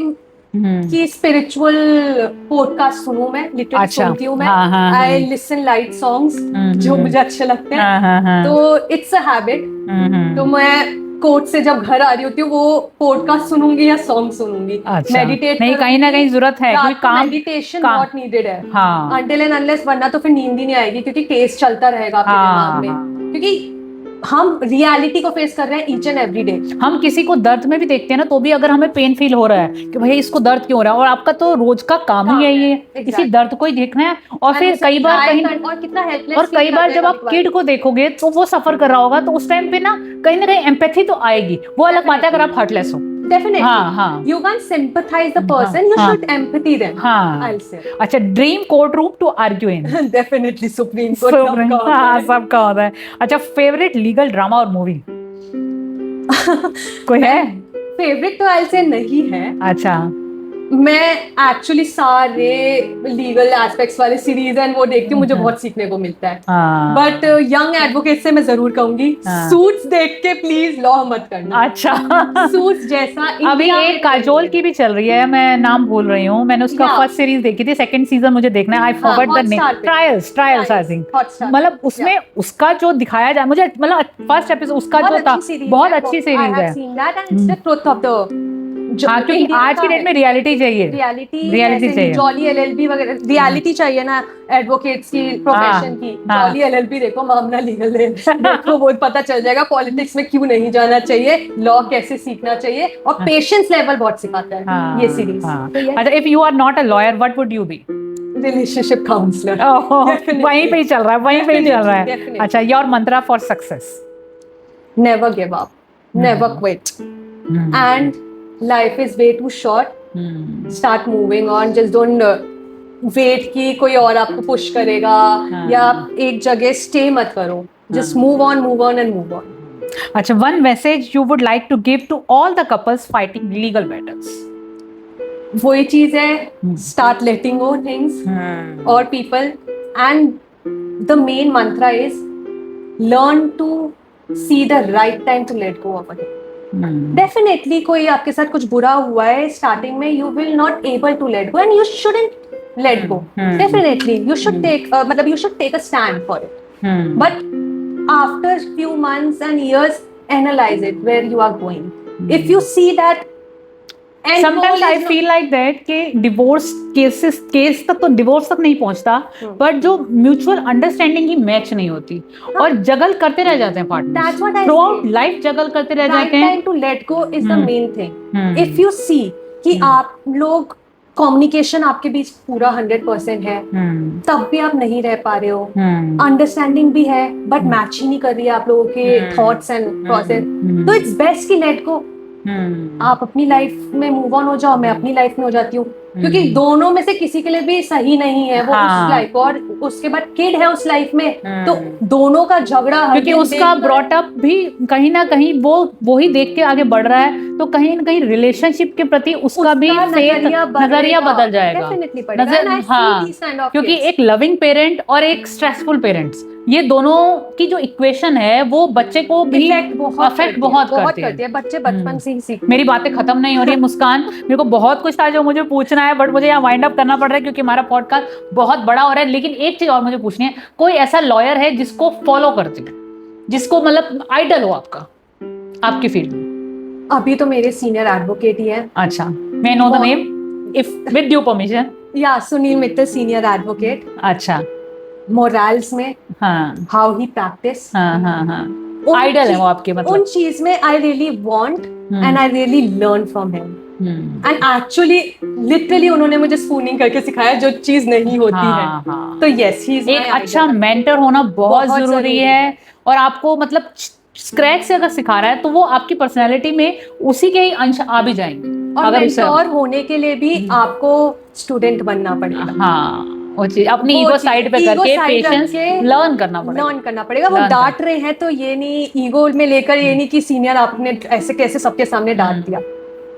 कि स्पिरिचुअल पॉडकास्ट सुनूं, मैं लिटरली सुनती हूँ मैं। आई लिसन लाइट सॉन्ग्स जो मुझे अच्छे लगते हैं, तो इट्स अ हैबिट। तो मैं कोर्ट से जब घर आ रही होती हूँ वो पॉडकास्ट सुनूंगी या सॉन्ग सुनूंगी। मेडिटेट नहीं, कहीं ना कहीं जरूरत है, क्योंकि काम मेडिटेशन नॉट नीडेड है अनटिल एंड अनलेस, वरना तो फिर नींद ही नहीं आएगी, क्योंकि टेस्ट चलता रहेगा आपके दिमाग में। क्योंकि हम रियलिटी को फेस कर रहे हैं ईच एंड एवरी डे। हम किसी को दर्द में भी देखते हैं ना, तो भी अगर हमें पेन फील हो रहा है कि भैया इसको दर्द क्यों हो रहा है, और आपका तो रोज का काम ही यही है, इसी दर्द को ही देखना है। और फिर कई बार और कितना हेल्पलेस, और कई बार जब आप किड को देखोगे तो वो सफर कर रहा होगा, तो उस टाइम पे ना कहीं एम्पैथी तो आएगी। वो अलग बात है अगर आप हार्टलेस हो। Definitely. You can't sympathize the person. You should empathy them. I'll say. अच्छा, dream court room to argue in? Definitely Supreme Court. सबका होता है। अच्छा, फेवरेट लीगल ड्रामा और मूवी कोई है? फेवरेट तो I'll say नहीं है। अच्छा, मैं एक्चुअली सारे लीगल एस्पेक्ट्स वाले सीरीज एंड वो देखती हूँ, मुझे बहुत सीखने को मिलता है। बट यंग एडवोकेट से मैं जरूर कहूंगी, सूट्स देख के प्लीज लॉ मत करना। अच्छा, सूट्स जैसा अभी एक काजोल की भी चल रही है, मैं नाम भूल रही हूँ, मैंने उसका फर्स्ट सीरीज देखी थी, सेकंड सीजन मुझे देखना है, I forgot the name. Trials I think. मतलब उसमें उसका जो दिखाया जाए, मुझे मतलब फर्स्ट एपिसोड उसका जो था, बहुत अच्छी सीरीज है। हाँ, क्योंकि आज की डेट में रियलिटी चाहिए, रियलिटी चाहिए। जॉली एलएलबी वगैरह रियलिटी चाहिए ना एडवोकेट्स की, प्रोफेशन की। जॉली एलएलबी देखो, मामला लीगल है, देखो वो पता चल जाएगा पॉलिटिक्स में क्यों नहीं जाना चाहिए, लॉ कैसे सीखना चाहिए, और पेशेंस लेवल बहुत सिखाता है ये सीरीज। अच्छा, if you are not a lawyer, what would you be? Relationship counsellor. वहीं पे ही चल रहा है, वहीं पे ही चल रहा है। अच्छा, your Mantra for success? Never give up, never quit, and life is way too short. Start moving on. Just don't wait कि कोई और आपको पुश करेगा, या आप एक जगह स्टे मत करो। Just move on and move on. अच्छा, one message you would like to give to all the couples fighting legal battles? वही चीज है, start letting go things or people, and the main mantra is learn to see the right time to let go of it. Definitely कोई आपके साथ कुछ बुरा हुआ है स्टार्टिंग में, you will not able to let go and you shouldn't let go. Definitely you should take मतलब you should take a stand for it, but after few months and years analyse it where you are going. If you see that, Sometimes I feel like that कि divorce case तक तो divorce तक नहीं पहुंचता, but जो mutual understanding ही match नहीं होती, और जगल करते रह जाते हैं partner, throughout life juggle करते रह जाते हैं। Time to let go is the main thing. If you see कि आप लोग कम्युनिकेशन आपके बीच पूरा 100% है, तब भी आप नहीं रह पा रहे हो, अंडरस्टैंडिंग भी है बट मैच ही नहीं कर रही है आप लोगों के थॉट्स एंड प्रोसेस, तो इट्स बेस्ट कि लेट गो। आप अपनी लाइफ में मूव ऑन हो जाओ, मैं अपनी लाइफ में हो जाती हूँ, क्योंकि दोनों में से किसी के लिए भी सही नहीं है वो उस लाइफ, और उसके बाद किड है उस लाइफ में, तो दोनों का झगड़ा, क्योंकि उसका ब्रॉटअप भी कहीं ना कहीं वो ही देख के आगे बढ़ रहा है, तो कहीं ना कहीं रिलेशनशिप के प्रति उसका भी नजरिया बदल जाएगा। हाँ, क्योंकि एक लविंग पेरेंट और एक स्ट्रेसफुल पेरेंट्स, ये दोनों की जो इक्वेशन है वो बच्चे को भी अफेक्ट बहुत करती है। बच्चे बचपन से ही सीखते हैं। मेरी बातें खत्म नहीं हो रही है मुस्कान, मेरे को बहुत कुछ था जो मुझे पूछना है, बट मुझे यहाँ वाइंड अप करना पड़ रहा है क्योंकि हमारा पॉडकास्ट बहुत बड़ा हो रहा है। लेकिन एक चीज और मुझे पूछनी है, कोई ऐसा लॉयर है जिसको फॉलो करते हो, जिसको मतलब आइडल हो आपका, आपकी फील्ड में? अभी तो मेरे सीनियर एडवोकेट ही है। अच्छा, मैं know the name if with due permission? या सुनील मित्तल, सीनियर एडवोकेट। अच्छा, मोरल्स में, हाँ, हाउ ही प्रैक्टिस, आइडल है वो आपके, मतलब उन चीज में I really want and I really learn from him. And actually literally उन्होंने मुझे स्पूनिंग करके सिखाया जो चीज नहीं होती है। तो यस, ही इज एक अच्छा मेंटर होना बहुत जरूरी है, और आपको मतलब स्क्रैच से अगर सिखा रहा है तो वो आपकी पर्सनैलिटी में उसी के ही अंश आ भी जाएंगे। और मेंटर होने के लिए भी आपको स्टूडेंट बनना पड़ेगा। हाँ, वो चीज अपनी ईगो साइड पे करके पेशेंस लर्न करना पड़ेगा। वो डांट रहे हैं तो ये नहीं, ईगो में लेकर ये नहीं कि सीनियर आपने ऐसे कैसे सबके सामने डांट दिया।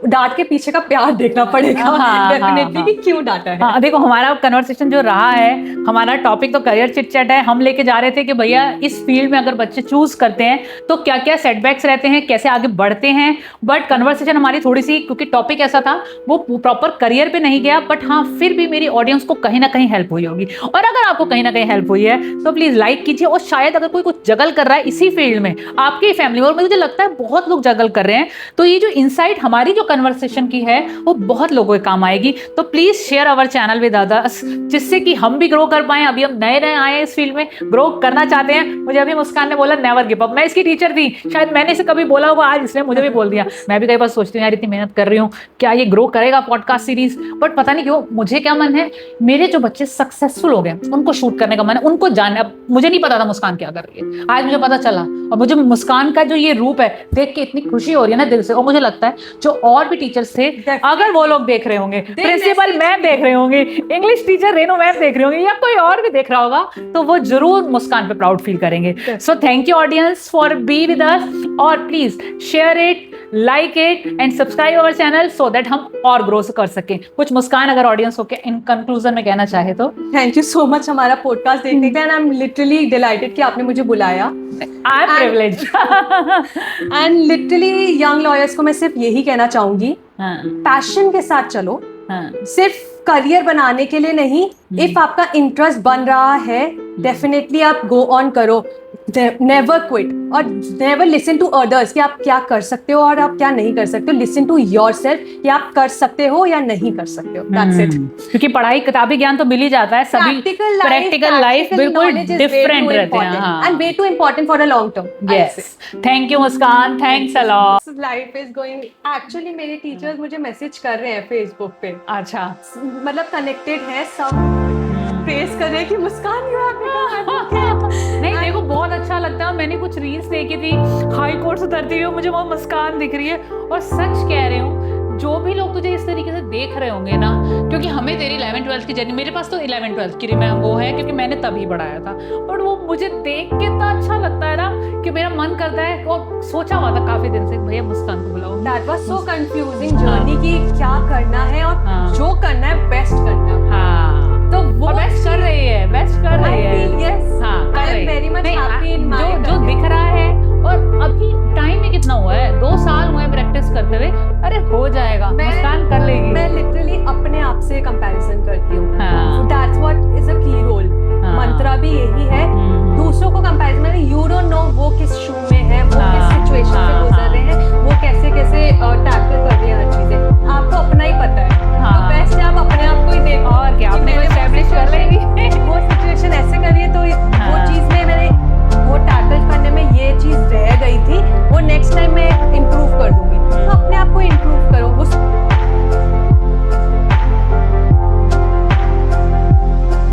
डांट के पीछे का प्यार देखना पड़ेगा डेफिनेटली कि क्यों डांटा है। हाँ, देखो हमारा कन्वर्सेशन जो रहा है, हमारा टॉपिक तो करियर चिट चैट है। हम लेके जा रहे थे कि भैया इस फील्ड में अगर बच्चे चूज करते हैं तो क्या क्या सेटबैक्स रहते हैं, कैसे आगे बढ़ते हैं। बट कन्वर्सेशन हमारी थोड़ी सी, क्योंकि टॉपिक ऐसा था वो प्रॉपर करियर पे नहीं गया, बट हाँ फिर भी मेरी ऑडियंस को कहीं ना कहीं हेल्प हुई होगी। और अगर आपको कहीं ना कहीं हेल्प हुई है तो प्लीज लाइक कीजिए। और शायद अगर कोई कुछ जगल कर रहा है इसी फील्ड में, आपकी फैमिली, और मुझे लगता है बहुत लोग जगल कर रहे हैं, तो ये जो इनसाइट हमारी जो कन्वर्सेशन की है वो बहुत लोगों के काम आएगी। तो please share our channel with others, जिससे कि हम भी ग्रो कर पाए। अभी हम नए नए आए इस फील्ड में, ग्रो करना चाहते हैं। मुझे अभी मुस्कान ने बोला नेवर गिव अप, मैं इसकी टीचर थी, शायद मैंने इसे कभी बोला होगा, आज इसने मुझे भी बोल दिया। मैं भी कई बार सोचती हूँ यार इतनी मेहनत कर रही हूँ, क्या ये ग्रो करेगा पॉडकास्ट सीरीज? बट पता नहीं क्यों मुझे क्या मन है, मेरे जो बच्चे सक्सेसफुल हो गए उनको शूट करने का मन है, उनको जानना। मुझे नहीं पता था मुस्कान क्या कर रही है, आज मुझे पता चला। और मुझे मुस्कान का जो ये रूप है देख के इतनी खुशी हो रही है ना दिल से। और मुझे लगता है जो और भी टीचर्स थे, अगर वो लोग देख रहे होंगे, प्रिंसिपल मैम देख रहे होंगे, इंग्लिश टीचर रेनू मैम देख रहे होंगे, या कोई और भी देख रहा होगा, तो वो जरूर मुस्कान पे प्राउड फील करेंगे। So thank you audience for be with us, और please share it, like it and subscribe our channel so that हम और ग्रो कर सकें। कुछ मुस्कान अगर ऑडियंस होके इन कंक्लूजन में कहना चाहे तो? थैंक यू सो मच हमारा पॉडकास्ट देखने के लिए, and I am literally dilated कि आपने मुझे बुलाया। I am privileged. And literally young lawyers को मैं सिर्फ यही कहना चाहूंगी, पैशन के साथ चलो, सिर्फ करियर बनाने के लिए नहीं। इफ आपका इंटरेस्ट बन रहा है, डेफिनेटली आप गो ऑन करो। नेवर क्विट और नेवर लिसन टू अदर्स कि आप क्या कर सकते हो और आप क्या नहीं कर सकते हो। लिसन टू योरसेल्फ कि आप कर सकते हो या नहीं कर सकते हो। That's it. क्योंकि पढ़ाई किताबी ज्ञान तो मिल ही जाता है, सभी प्रैक्टिकल लाइफ बिल्कुल डिफरेंट रहते हैं, and way too important for a long term. Yes, thank you Muskaan, thanks a lot. Life is going, actually मेरे टीचर्स मुझे मैसेज कर रहे हैं फेसबुक पे। अच्छा, मतलब कनेक्टेड है, सब फेस कर रहे हैं कि मुस्कान यू हैव नहीं देखो बहुत अच्छा लगता है। मैंने कुछ रील्स देखी थी हाई कोर्ट से उतरती हुई, मुझे वो मुस्कान दिख रही है। और सच कह रही हूँ, जो भी लोग तुझे इस तरीके से देख रहे होंगे ना, क्योंकि हमें तेरी 11th-12th की जर्नी, मेरे पास तो 11th-12th की वो है क्योंकि मैंने तभी पढ़ाया था, बट वो मुझे देख के इतना अच्छा लगता है ना कि मेरा मन करता है। और सोचा हुआ था काफी दिन से भैया मुस्कान को बुलाओ। That was so confusing journey कि क्या करना है और जो करना है बेस्ट करना है। हाँ, तो वो बेस्ट कर रही है, बेस्ट कर रही है। यस, हाँ, कर रही है। Very much happy in my जो दिख रहा है। और अभी टाइम में कितना हुआ है, 2 साल हुए प्रैक्टिस करते हुए। अरे हो जाएगा, मुस्कान कर लेगी। मैं लिटरली अपने आप से कंपैरिजन करती हूँ